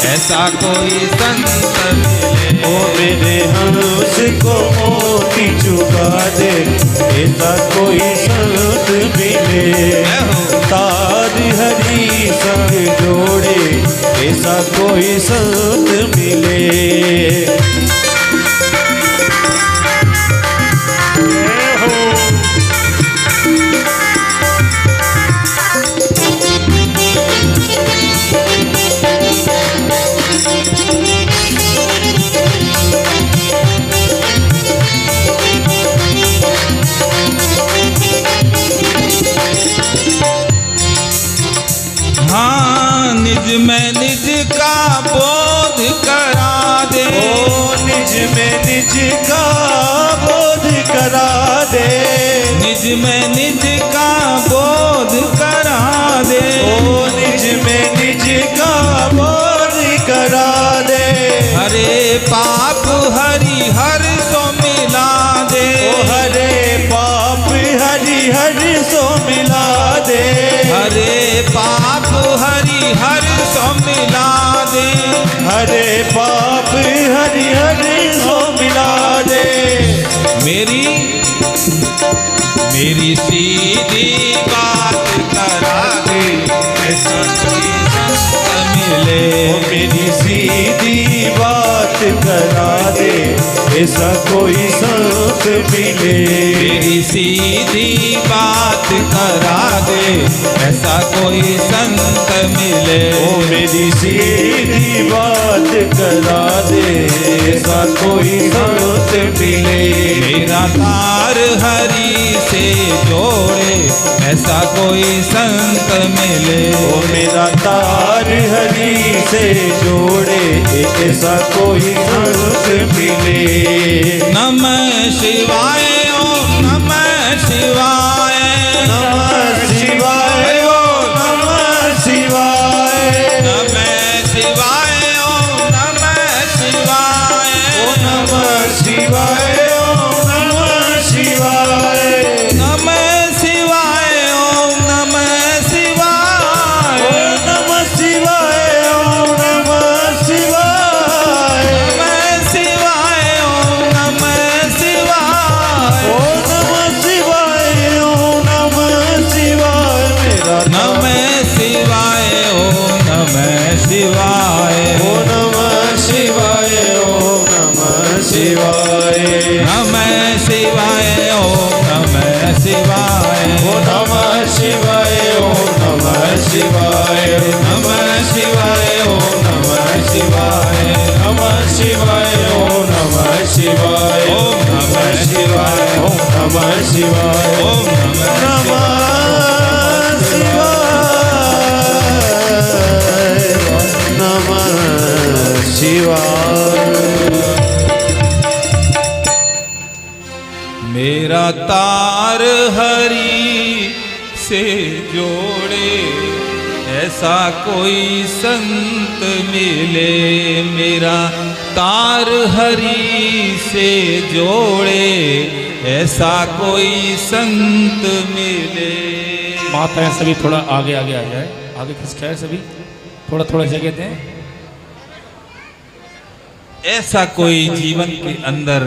[SPEAKER 1] ऐसा कोई संत मिले।
[SPEAKER 2] ओ मेरे हंस को मोती चुगा दे, ऐसा कोई संत मिले। तार हरि संग जोड़े, ऐसा कोई संत मिले।
[SPEAKER 1] निज में निज का बोध करा दे।
[SPEAKER 2] ओ निज में निज का बोध करा दे।
[SPEAKER 1] निज में निज का बोध करा दे।
[SPEAKER 2] ओ निज में निज का बोध करा दे।
[SPEAKER 1] हरे पाप हरि हर सो मिला दे।
[SPEAKER 2] ओ हरे पाप हरि हर सो मिला दे।
[SPEAKER 1] हरे पाप हरि हर सो मिला दे।
[SPEAKER 2] हरे पाप हरि हरि सो मिला दे।
[SPEAKER 1] मेरी सीधी बात करा दे, ऐसा कोई संत मिले।
[SPEAKER 2] ओ मेरी सीधी बात करा दे, ऐसा कोई संत मिले।
[SPEAKER 1] मेरी सीधी बात करा दे, ऐसा कोई संत मिले।
[SPEAKER 2] ओ मेरी सीधी बात करा दे, ऐसा कोई संत मिले।
[SPEAKER 1] मेरा तार हरि से जोड़े, ऐसा कोई संत मिले।
[SPEAKER 2] ओ मेरा तार हरि से जोड़े, ऐसा कोई संत मिले।
[SPEAKER 1] नमः शिवाय ओम नमः शिवाय।
[SPEAKER 2] नमः शिवाय ओम नमः शिवाय।
[SPEAKER 1] नमः शिवाय ओम नमः शिवाय।
[SPEAKER 2] ओ नमः शिवाय ओम नमः शिवाय।
[SPEAKER 1] नमः शिवाय ओम नमः शिवाय।
[SPEAKER 2] ओ नमः शिवाय ओम नमः शिवाय।
[SPEAKER 1] नमः शिवाय ओम नमः शिवाय।
[SPEAKER 2] ओ नमः शिवाय ओम नमः शिवाय। मेरा
[SPEAKER 1] नमः शिवाय ओम नमः शिवाय।
[SPEAKER 2] ओ नमः शिवाय ओम नमः शिवाय।
[SPEAKER 1] नमः शिवाय ओम नमः शिवाय।
[SPEAKER 2] ओ नमः शिवाय ओम नमः शिवाय।
[SPEAKER 1] नमः शिवाय ओम नमः शिवाय।
[SPEAKER 2] नमः शिवाय ओम नमः शिवाय।
[SPEAKER 1] ओम नमः शिवाय।
[SPEAKER 2] ओम नमः शिवाय।
[SPEAKER 1] ओम नमः
[SPEAKER 2] नमः शिवाय।
[SPEAKER 1] मेरा तार हरि से जोड़े, ऐसा कोई संत मिले। मेरा तार हरि से जोड़े, ऐसा कोई संत मिले।
[SPEAKER 3] माताएं सभी थोड़ा आगे आगे आ जाए, आगे खिसकाए सभी, थोड़ा थोड़ा जगह दें।
[SPEAKER 1] ऐसा कोई जीवन के अंदर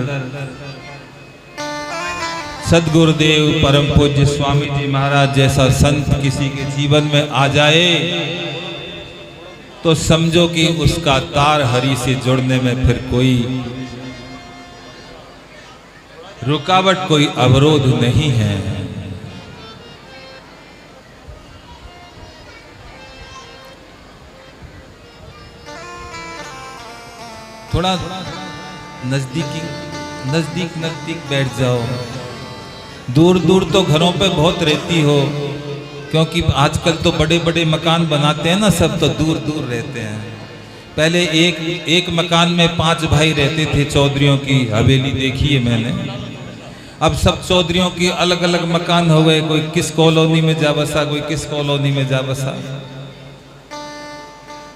[SPEAKER 1] सदगुरुदेव परम पूज्य स्वामी जी महाराज जैसा संत किसी के जीवन में आ जाए, तो समझो कि उसका तार हरि से जुड़ने में फिर कोई रुकावट, कोई अवरोध नहीं है। थोड़ा नजदीक बैठ जाओ। दूर दूर तो घरों पे बहुत रहती हो, क्योंकि आजकल तो बड़े बड़े मकान बनाते हैं ना, सब तो दूर दूर रहते हैं। पहले एक मकान में 5 भाई रहते थे, चौधरियों की हवेली देखी है मैंने। अब सब चौधरियों की अलग अलग मकान हो गए, कोई किस कॉलोनी में जा बसा, कोई किस कॉलोनी में जा बसा।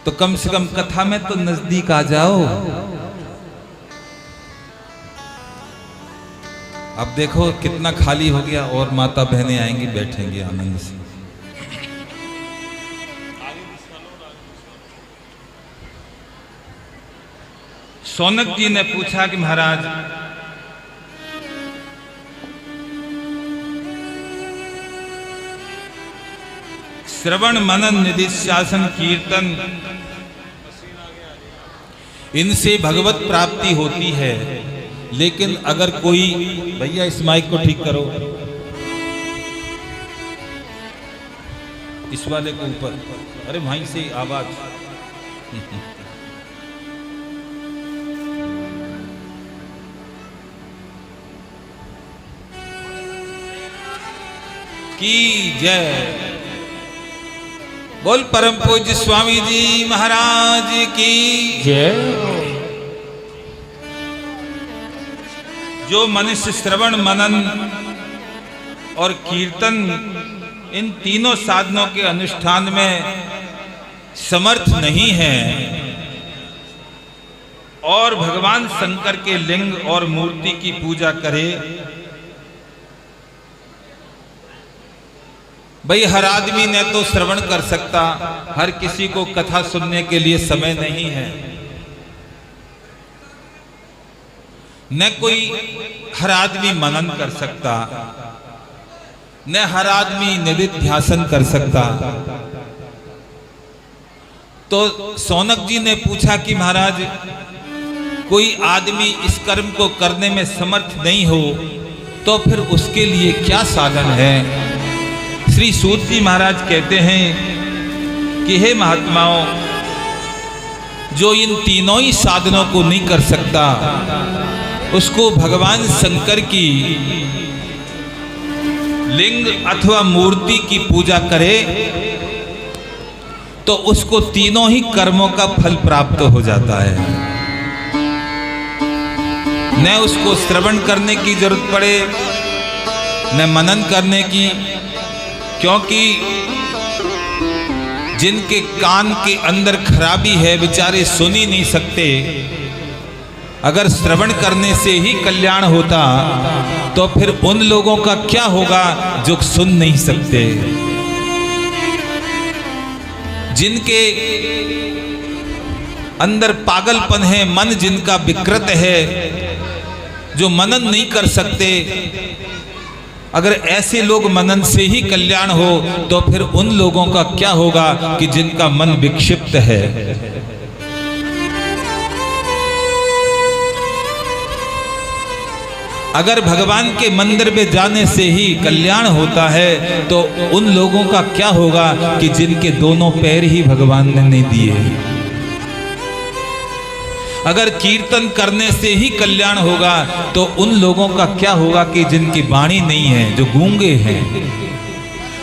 [SPEAKER 1] तो कम से कम कथा में तो नजदीक आ जाओ। अब देखो कितना खाली हो गया, और माता बहनें आएंगी, बैठेंगी आनंद से। सौनक जी ने पूछा कि महाराज, श्रवण मनन निधिध्यासन कीर्तन, इनसे भगवत प्राप्ति होती है। लेकिन अगर कोई, भैया इस माइक को ठीक करो, इस वाले को ऊपर, अरे वहीं से आवाज। की जय। बोल परम पूज्य स्वामी जी महाराज की
[SPEAKER 3] जय।
[SPEAKER 1] जो मनुष्य श्रवण मनन और कीर्तन इन तीनों साधनों के अनुष्ठान में समर्थ नहीं है और भगवान शंकर के लिंग और मूर्ति की पूजा करे, भाई हर आदमी ने तो श्रवण कर सकता, हर किसी को कथा सुनने के लिए समय नहीं है, न कोई हर आदमी मनन कर सकता, न हर आदमी निधिध्यासन कर सकता। तो सौनक जी ने पूछा कि महाराज कोई आदमी इस कर्म को करने में समर्थ नहीं हो तो फिर उसके लिए क्या साधन है? श्री सूत जी महाराज कहते हैं कि हे महात्माओं, जो इन तीनों ही साधनों को नहीं कर सकता उसको भगवान शंकर की लिंग अथवा मूर्ति की पूजा करे तो उसको तीनों ही कर्मों का फल प्राप्त हो जाता है। न उसको श्रवण करने की जरूरत पड़े, न मनन करने की, क्योंकि जिनके कान के अंदर खराबी है बेचारे सुन ही नहीं सकते। अगर श्रवण करने से ही कल्याण होता तो फिर उन लोगों का क्या होगा जो सुन नहीं सकते। जिनके अंदर पागलपन है, मन जिनका विकृत है, जो मनन नहीं कर सकते, अगर ऐसे लोग मनन से ही कल्याण हो तो फिर उन लोगों का क्या होगा कि जिनका मन विक्षिप्त है। अगर भगवान के मंदिर में जाने से ही कल्याण होता है तो उन लोगों का क्या होगा कि जिनके दोनों पैर ही भगवान ने नहीं दिए। अगर कीर्तन करने से ही कल्याण होगा तो उन लोगों का क्या होगा कि जिनकी वाणी नहीं है, जो गूंगे हैं,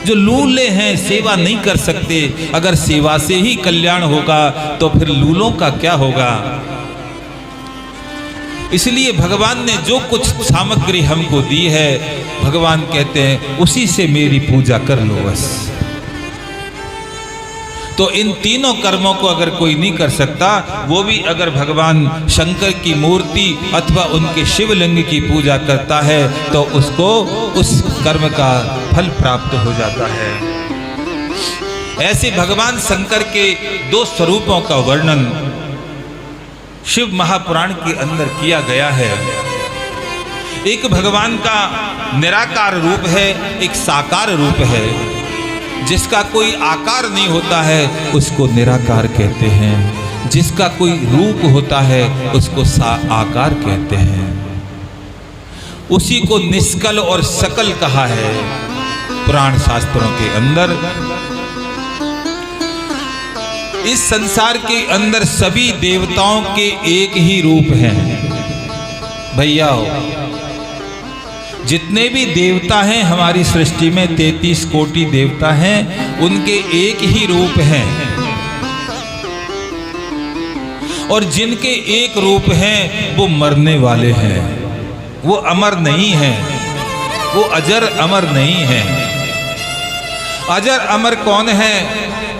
[SPEAKER 1] जो लूले हैं, सेवा नहीं कर सकते। अगर सेवा से ही कल्याण होगा तो फिर लूलों का क्या होगा। इसलिए भगवान ने जो कुछ सामग्री हमको दी है, भगवान कहते हैं उसी से मेरी पूजा कर लो बस। तो इन तीनों कर्मों को अगर कोई नहीं कर सकता, वो भी अगर भगवान शंकर की मूर्ति अथवा उनके शिवलिंग की पूजा करता है तो उसको उस कर्म का फल प्राप्त हो जाता है। ऐसे भगवान शंकर के दो स्वरूपों का वर्णन शिव महापुराण के अंदर किया गया है। एक भगवान का निराकार रूप है, एक साकार रूप है। जिसका कोई आकार नहीं होता है उसको निराकार कहते हैं, जिसका कोई रूप होता है उसको आकार कहते हैं। उसी को निष्कल और सकल कहा है पुराण शास्त्रों के अंदर। इस संसार के अंदर सभी देवताओं के एक ही रूप हैं भैया। जितने भी देवता हैं हमारी सृष्टि में 33 कोटि देवता हैं, उनके एक ही रूप हैं। और जिनके एक रूप हैं वो मरने वाले हैं, वो अमर नहीं हैं, वो अजर अमर नहीं हैं। अजर अमर कौन है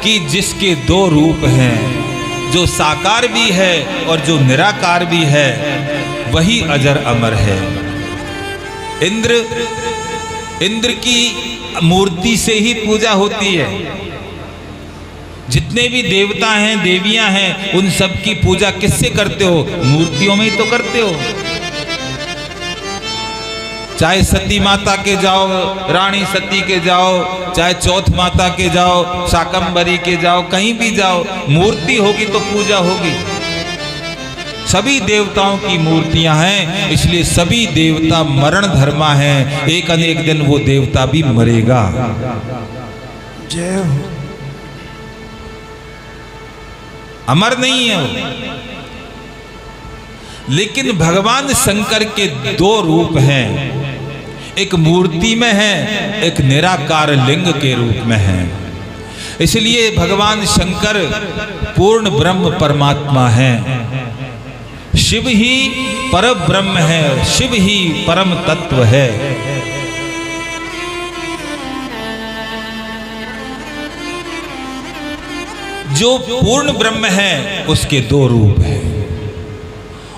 [SPEAKER 1] कि जिसके दो रूप हैं, जो साकार भी है और जो निराकार भी है, वही अजर अमर है। इंद्र की मूर्ति से ही पूजा होती है। जितने भी देवता हैं, देवियां हैं, उन सब की पूजा किससे करते हो? मूर्तियों में ही तो करते हो। चाहे सती माता के जाओ, रानी सती के जाओ, चाहे चौथ माता के जाओ, शाकंभरी के जाओ, कहीं भी जाओ, मूर्ति होगी तो पूजा होगी। सभी देवताओं की मूर्तियां हैं, इसलिए सभी देवता मरण धर्मा हैं। एक अनेक दिन वो देवता भी मरेगा।
[SPEAKER 2] जय हो।
[SPEAKER 1] अमर नहीं है वो। लेकिन भगवान शंकर के दो रूप हैं, एक मूर्ति में है, एक निराकार लिंग के रूप में है। इसलिए भगवान शंकर पूर्ण ब्रह्म परमात्मा हैं। शिव ही परम ब्रह्म है, शिव ही परम तत्व है। जो पूर्ण ब्रह्म है उसके दो रूप हैं,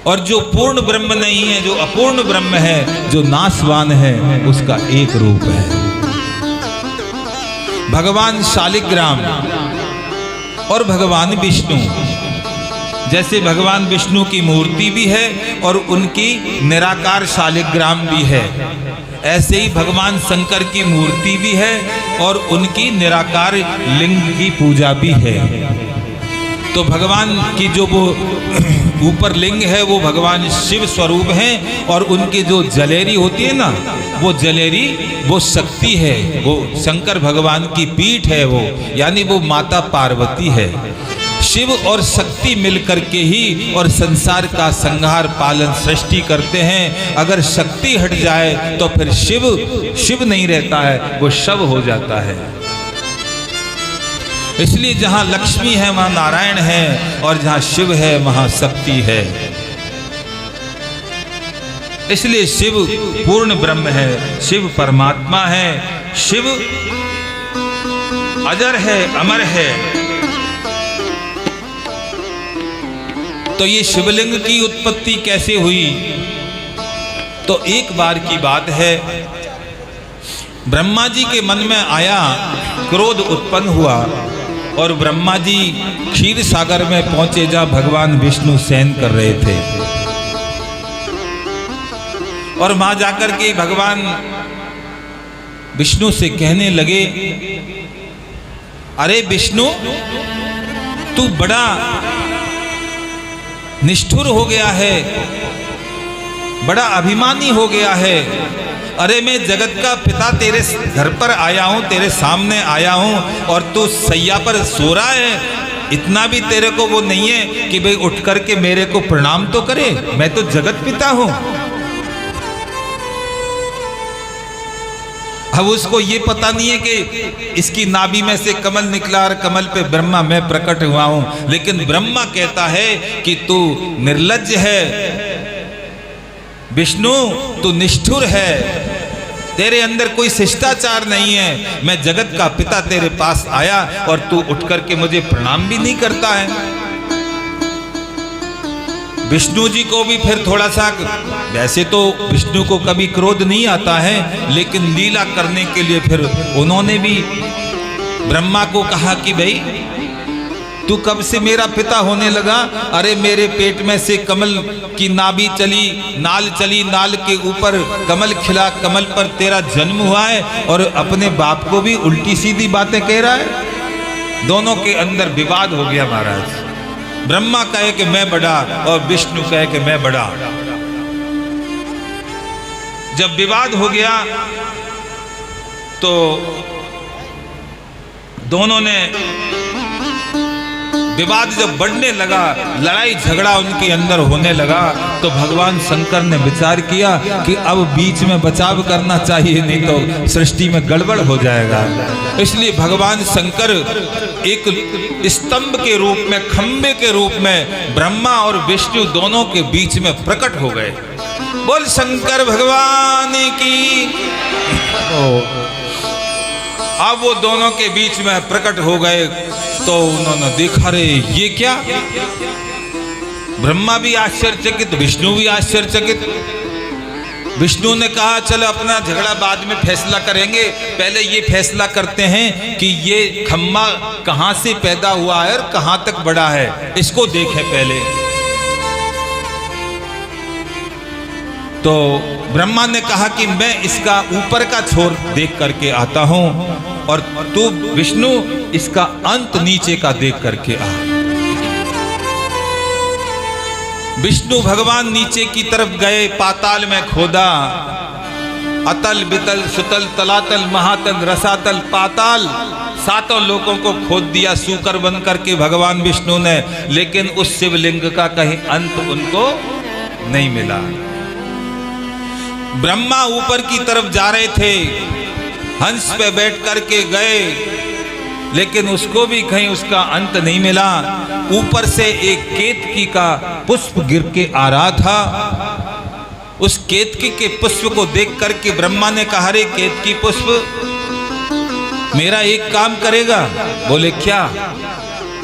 [SPEAKER 1] और जो पूर्ण ब्रह्म नहीं है, जो अपूर्ण ब्रह्म है, जो नाशवान है, उसका एक रूप है। भगवान शालिग्राम और भगवान विष्णु, जैसे भगवान विष्णु की मूर्ति भी है और उनकी निराकार शालिग्राम भी है, ऐसे ही भगवान शंकर की मूर्ति भी है और उनकी निराकार लिंग की पूजा भी है। तो भगवान की जो वो ऊपर लिंग है वो भगवान शिव स्वरूप हैं, और उनकी जो जलेरी होती है ना, वो जलेरी वो शक्ति है, वो शंकर भगवान की पीठ है, वो यानी वो माता पार्वती है। शिव और शक्ति मिलकर के ही और संसार का संहार पालन सृष्टि करते हैं। अगर शक्ति हट जाए तो फिर शिव शिव नहीं रहता है, वो शव हो जाता है। इसलिए जहां लक्ष्मी है वहां नारायण है, और जहां शिव है वहां शक्ति है। इसलिए शिव पूर्ण ब्रह्म है, शिव परमात्मा है, शिव अजर है, अमर है। तो ये शिवलिंग की उत्पत्ति कैसे हुई? तो एक बार की बात है, ब्रह्मा जी के मन में आया, क्रोध उत्पन्न हुआ, और ब्रह्मा जी क्षीर सागर में पहुंचे जहां भगवान विष्णु शयन कर रहे थे। और वहां जाकर के भगवान विष्णु से कहने लगे, अरे विष्णु, तू बड़ा निष्ठुर हो गया है, बड़ा अभिमानी हो गया है। अरे मैं जगत का पिता तेरे घर पर आया हूं, तेरे सामने आया हूं, और तू सैया पर सो रहा है। इतना भी तेरे को वो नहीं है कि भाई उठ करके मेरे को प्रणाम तो करे, मैं तो जगत पिता हूं। अब उसको ये पता नहीं है कि इसकी नाभि में से कमल निकला और कमल पे ब्रह्मा मैं प्रकट हुआ हूं। लेकिन ब्रह्मा कहता है कि तू निर्लज्ज है विष्णु, तू निष्ठुर है, तेरे अंदर कोई शिष्टाचार नहीं है। मैं जगत का पिता तेरे पास आया और तू उठ करके मुझे प्रणाम भी नहीं करता है। विष्णु जी को भी फिर थोड़ा सा, वैसे तो विष्णु को कभी क्रोध नहीं आता है, लेकिन लीला करने के लिए फिर उन्होंने भी ब्रह्मा को कहा कि भाई तू कब से मेरा पिता होने लगा? अरे मेरे पेट में से कमल की नाभि चली, नाल चली, नाल के ऊपर कमल खिला, कमल पर तेरा जन्म हुआ है, और अपने बाप को भी उल्टी सीधी बातें कह रहा है। दोनों के अंदर विवाद हो गया महाराज। ब्रह्मा कहे कि मैं बड़ा और विष्णु कहे कि मैं बड़ा। जब विवाद हो गया तो दोनों ने, विवाद जब बढ़ने लगा, लड़ाई झगड़ा उनके अंदर होने लगा, तो भगवान शंकर ने विचार किया कि अब बीच में बचाव करना चाहिए, नहीं तो सृष्टि में गड़बड़ हो जाएगा। इसलिए भगवान शंकर एक स्तंभ के रूप में, खंबे के रूप में ब्रह्मा और विष्णु दोनों के बीच में प्रकट हो गए। बोल शंकर भगवान की। अब वो दोनों के बीच में प्रकट हो गए तो उन्होंने देखा, रे ये क्या? ब्रह्मा भी आश्चर्यचकित, विष्णु भी आश्चर्यचकित। विष्णु ने कहा चलो अपना झगड़ा बाद में फैसला करेंगे, पहले ये फैसला करते हैं कि ये खम्मा कहां से पैदा हुआ है और कहां तक बढ़ा है, इसको देखें पहले। तो ब्रह्मा ने कहा कि मैं इसका ऊपर का छोर देख करके आता हूं, और तू विष्णु इसका अंत नीचे का देख करके आ। विष्णु भगवान नीचे की तरफ गए, पाताल में खोदा, अतल बितल सुतल तलातल महातल रसातल पाताल, सातों लोगों को खोद दिया सूकर बन करके भगवान विष्णु ने। लेकिन उस शिवलिंग का कहीं अंत उनको नहीं मिला। ब्रह्मा ऊपर की तरफ जा रहे थे, हंस पे बैठ करके गए, लेकिन उसको भी कहीं उसका अंत नहीं मिला। ऊपर से एक केतकी का पुष्प गिर के आ रहा था। उस केतकी के पुष्प को देख करके ब्रह्मा ने कहा, रे केतकी पुष्प मेरा एक काम करेगा? बोले क्या?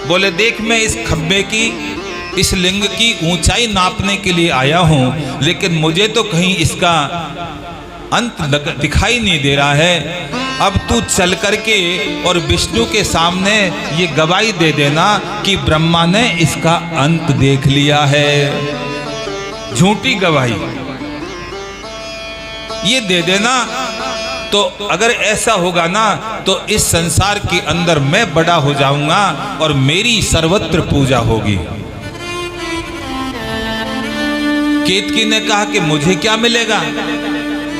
[SPEAKER 1] बोले देख, मैं इस खब्बे की, इस लिंग की ऊंचाई नापने के लिए आया हूं, लेकिन मुझे तो कहीं इसका अंत दिखाई नहीं दे रहा है। अब तू चल करके और विष्णु के सामने ये गवाही दे देना कि ब्रह्मा ने इसका अंत देख लिया है। झूठी गवाही ये दे देना, तो अगर ऐसा होगा ना तो इस संसार के अंदर मैं बड़ा हो जाऊंगा और मेरी सर्वत्र पूजा होगी। केतकी ने कहा कि मुझे क्या मिलेगा?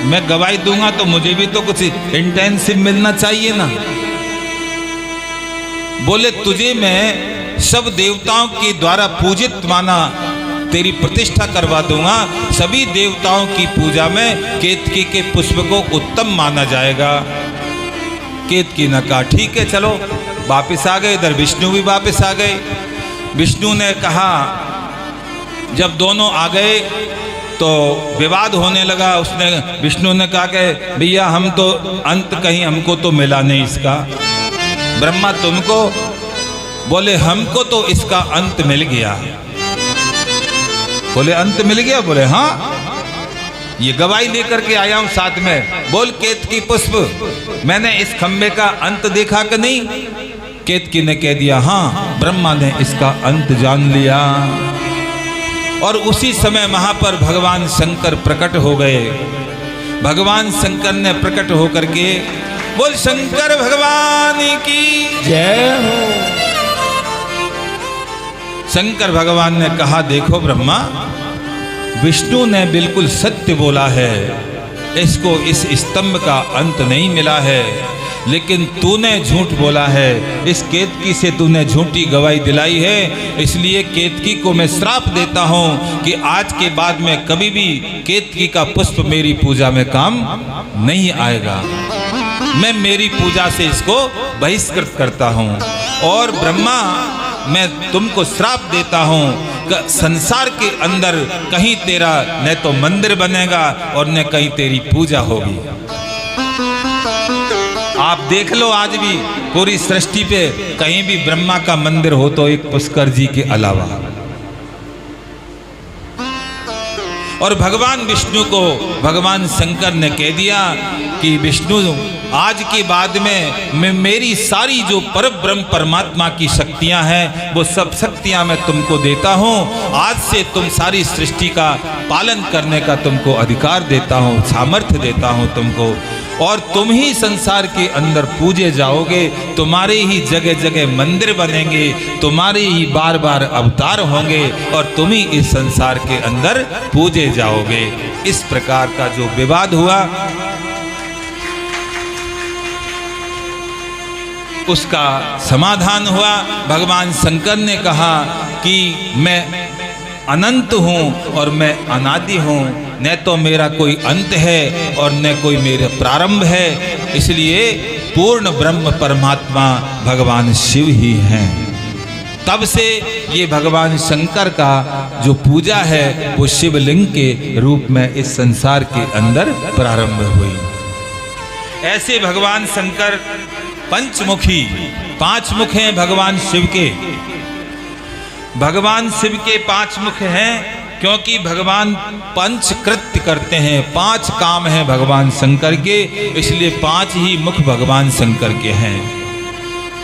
[SPEAKER 1] मैं गवाही दूंगा तो मुझे भी तो कुछ इंटेंसिव मिलना चाहिए ना। बोले तुझे मैं सब देवताओं के द्वारा पूजित माना, तेरी प्रतिष्ठा करवा दूंगा। सभी देवताओं की पूजा में केतकी के पुष्प को उत्तम माना जाएगा। केतकी ने कहा ठीक है चलो। वापस आ गए, इधर विष्णु भी वापस आ गए। विष्णु ने कहा, जब दोनों आ गए तो विवाद होने लगा। विष्णु ने कहा कि भैया हम तो अंत कहीं हमको तो मिला नहीं इसका। ब्रह्मा तुमको? बोले हमको तो इसका अंत मिल गया। बोले अंत मिल गया? बोले हाँ, ये गवाही लेकर के आया हूं साथ में। बोल केतकी पुष्प, मैंने इस खंबे का अंत देखा कि नहीं? केतकी ने कह दिया हाँ, ब्रह्मा ने इसका अंत जान लिया। और उसी समय वहां पर भगवान शंकर प्रकट हो गए। भगवान शंकर ने प्रकट होकर के, बोल शंकर भगवान की
[SPEAKER 3] जय हो।
[SPEAKER 1] शंकर भगवान ने कहा, देखो ब्रह्मा, विष्णु ने बिल्कुल सत्य बोला है। इसको इस स्तंभ का अंत नहीं मिला है, लेकिन तूने झूठ बोला है। इस केतकी से तूने झूठी गवाही दिलाई है। इसलिए केतकी को मैं श्राप देता हूं कि आज के बाद में कभी भी केतकी का पुष्प मेरी पूजा में काम नहीं आएगा। मैं मेरी पूजा से इसको बहिष्कृत करता हूं। और ब्रह्मा, मैं तुमको श्राप देता हूं कि संसार के अंदर कहीं तेरा न तो मंदिर बनेगा और न कहीं तेरी पूजा होगी। आप देख लो आज भी पूरी सृष्टि पे कहीं भी ब्रह्मा का मंदिर हो तो एक पुष्कर जी के अलावा। और भगवान विष्णु को भगवान शंकर ने कह दिया कि विष्णु, आज के बाद में मैं मेरी सारी जो परब्रह्म परमात्मा की शक्तियां हैं वो सब शक्तियां मैं तुमको देता हूं। आज से तुम सारी सृष्टि का पालन करने का तुमको अधिकार देता हूं, सामर्थ्य देता हूं तुमको। और तुम ही संसार के अंदर पूजे जाओगे, तुम्हारे ही जगह जगह मंदिर बनेंगे, तुम्हारे ही बार बार अवतार होंगे और तुम ही इस संसार के अंदर पूजे जाओगे। इस प्रकार का जो विवाद हुआ उसका समाधान हुआ। भगवान शंकर ने कहा कि मैं अनंत हूँ और मैं अनादि हूँ, न तो मेरा कोई अंत है और न कोई मेरा प्रारंभ है। इसलिए पूर्ण ब्रह्म परमात्मा भगवान शिव ही हैं। तब से ये भगवान शंकर का जो पूजा है वो शिवलिंग के रूप में इस संसार के अंदर प्रारंभ हुई। ऐसे भगवान शंकर पंचमुखी, 5 मुख हैं भगवान शिव के। भगवान शिव के 5 मुख हैं क्योंकि भगवान 5 कृत्य करते हैं, 5 काम हैं भगवान शंकर के, इसलिए 5 ही मुख भगवान शंकर के हैं।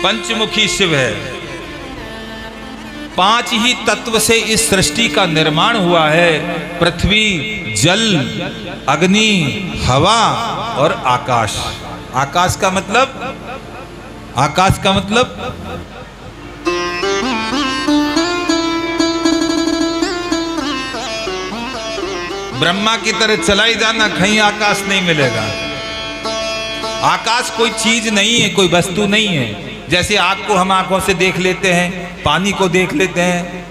[SPEAKER 1] पंचमुखी शिव है। 5 ही तत्व से इस सृष्टि का निर्माण हुआ है। पृथ्वी, जल, अग्नि, हवा और आकाश। आकाश का मतलब, आकाश का मतलब ब्रह्मा की तरह चला ही जाना, कहीं आकाश नहीं मिलेगा। आकाश कोई चीज नहीं है, कोई वस्तु नहीं है। जैसे आग को हम आंखों से देख लेते हैं, पानी को देख लेते हैं,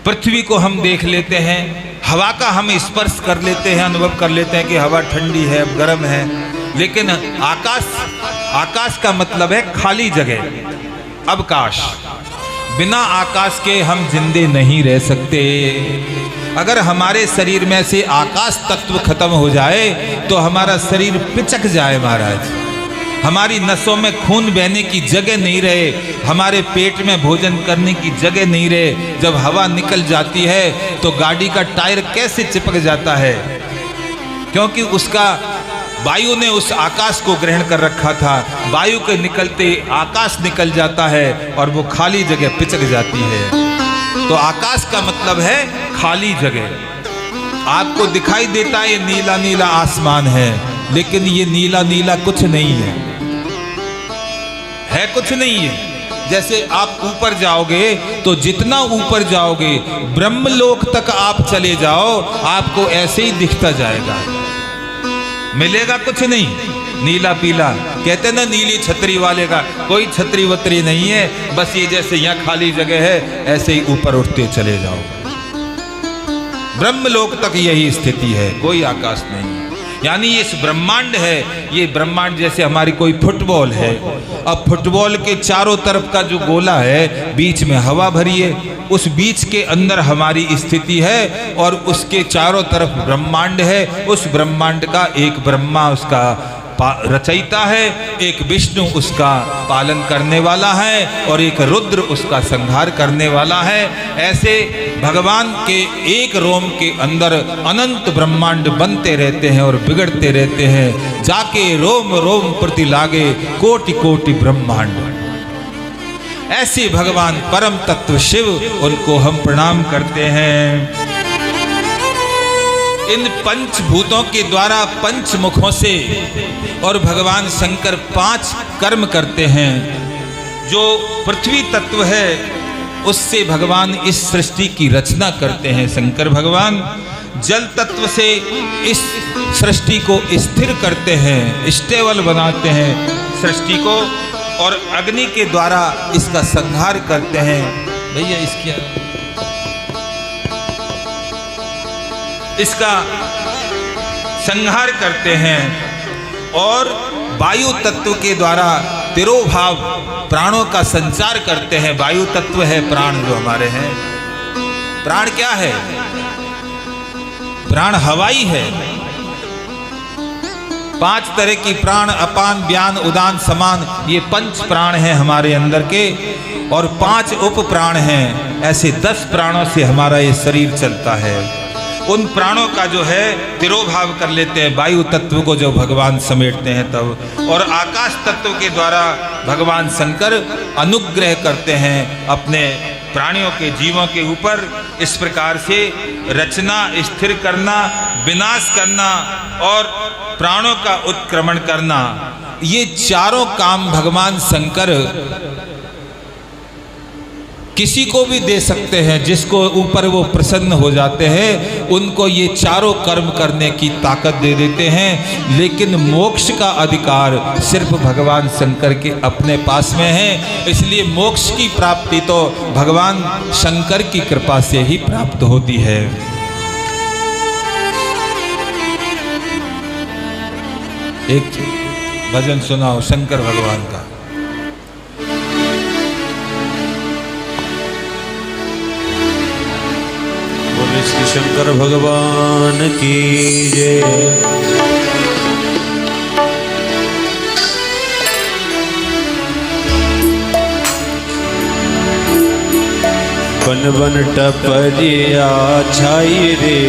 [SPEAKER 1] पृथ्वी को हम देख लेते हैं, हवा का हम स्पर्श कर लेते हैं, अनुभव कर लेते हैं कि हवा ठंडी है, गर्म है। लेकिन आकाश, आकाश का मतलब है खाली जगह। अवकाश, बिना आकाश के हम जिंदे नहीं रह सकते। अगर हमारे शरीर में से आकाश तत्व खत्म हो जाए तो हमारा शरीर पिचक जाए महाराज। हमारी नसों में खून बहने की जगह नहीं रहे, हमारे पेट में भोजन करने की जगह नहीं रहे। जब हवा निकल जाती है तो गाड़ी का टायर कैसे चिपक जाता है, क्योंकि उसका वायु ने उस आकाश को ग्रहण कर रखा था। वायु के निकलते आकाश निकल जाता है और वो खाली जगह पिचक जाती है। तो आकाश का मतलब है खाली जगह। आपको दिखाई देता है ये नीला नीला आसमान है, लेकिन ये नीला नीला कुछ नहीं है कुछ नहीं है। जैसे आप ऊपर जाओगे तो जितना ऊपर जाओगे ब्रह्मलोक तक आप चले जाओ, आपको ऐसे ही दिखता जाएगा, मिलेगा कुछ नहीं, नीला पीला। कहते ना नीली छतरी वाले का कोई छतरी वतरी नहीं है, बस ये जैसे यहाँ खाली जगह है ऐसे ही ऊपर उठते चले जाओ। ब्रह्मलोक तक यही स्थिति है, कोई आकाश नहीं। यानी ये ब्रह्मांड है, ये ब्रह्मांड जैसे हमारी कोई फुटबॉल है। अब फुटबॉल के चारों तरफ का जो गोला है बीच में हवा भरी है, उस बीच के अंदर हमारी स्थिति है और उसके चारों तरफ ब्रह्मांड है। उस ब्रह्मांड का एक ब्रह्मा उसका रचयिता है, एक विष्णु उसका पालन करने वाला है और एक रुद्र उसका संहार करने वाला है। ऐसे भगवान के एक रोम के अंदर अनंत ब्रह्मांड बनते रहते हैं और बिगड़ते रहते हैं। जाके रोम रोम प्रति लागे कोटि कोटि ब्रह्मांड। ऐसे भगवान परम तत्व शिव, उनको हम प्रणाम करते हैं। इन पंचभूतों के द्वारा पंचमुखों से और भगवान शंकर 5 कर्म करते हैं। जो पृथ्वी तत्व है उससे भगवान इस सृष्टि की रचना करते हैं। शंकर भगवान जल तत्व से इस सृष्टि को स्थिर करते हैं, स्टेबल बनाते हैं सृष्टि को, और अग्नि के द्वारा इसका संहार करते हैं। भैया इसका संहार करते हैं। और वायु तत्व के द्वारा तिरोभाव प्राणों का संचार करते हैं। वायु तत्व है प्राण जो हमारे हैं। प्राण क्या है? प्राण हवाई है। 5 तरह की प्राण, अपान, व्यान, उदान, समान, ये 5 प्राण हैं हमारे अंदर के, और 5 उप प्राण हैं। ऐसे 10 प्राणों से हमारा ये शरीर चलता है। उन प्राणों का जो है तिरोभाव कर लेते हैं वायु तत्व को, जो भगवान समेटते हैं तब। और आकाश तत्व के द्वारा भगवान शंकर अनुग्रह करते हैं अपने प्राणियों के, जीवों के ऊपर। इस प्रकार से रचना, स्थिर करना, विनाश करना और प्राणों का उत्क्रमण करना, ये चारों काम भगवान शंकर किसी को भी दे सकते हैं। जिसको ऊपर वो प्रसन्न हो जाते हैं उनको ये चारों कर्म करने की ताकत दे देते हैं। लेकिन मोक्ष का अधिकार सिर्फ भगवान शंकर के अपने पास में है। इसलिए मोक्ष की प्राप्ति तो भगवान शंकर की कृपा से ही प्राप्त होती है। एक भजन सुनाओ शंकर भगवान का।
[SPEAKER 2] श्री शंकर भगवान की जय। बन बन टपरिया छाई रे,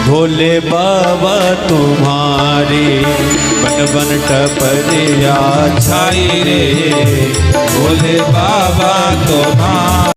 [SPEAKER 2] भोले बाबा तुम्हारी। बन बन टपरिया छाई रे, भोले बाबा तुम्हारी।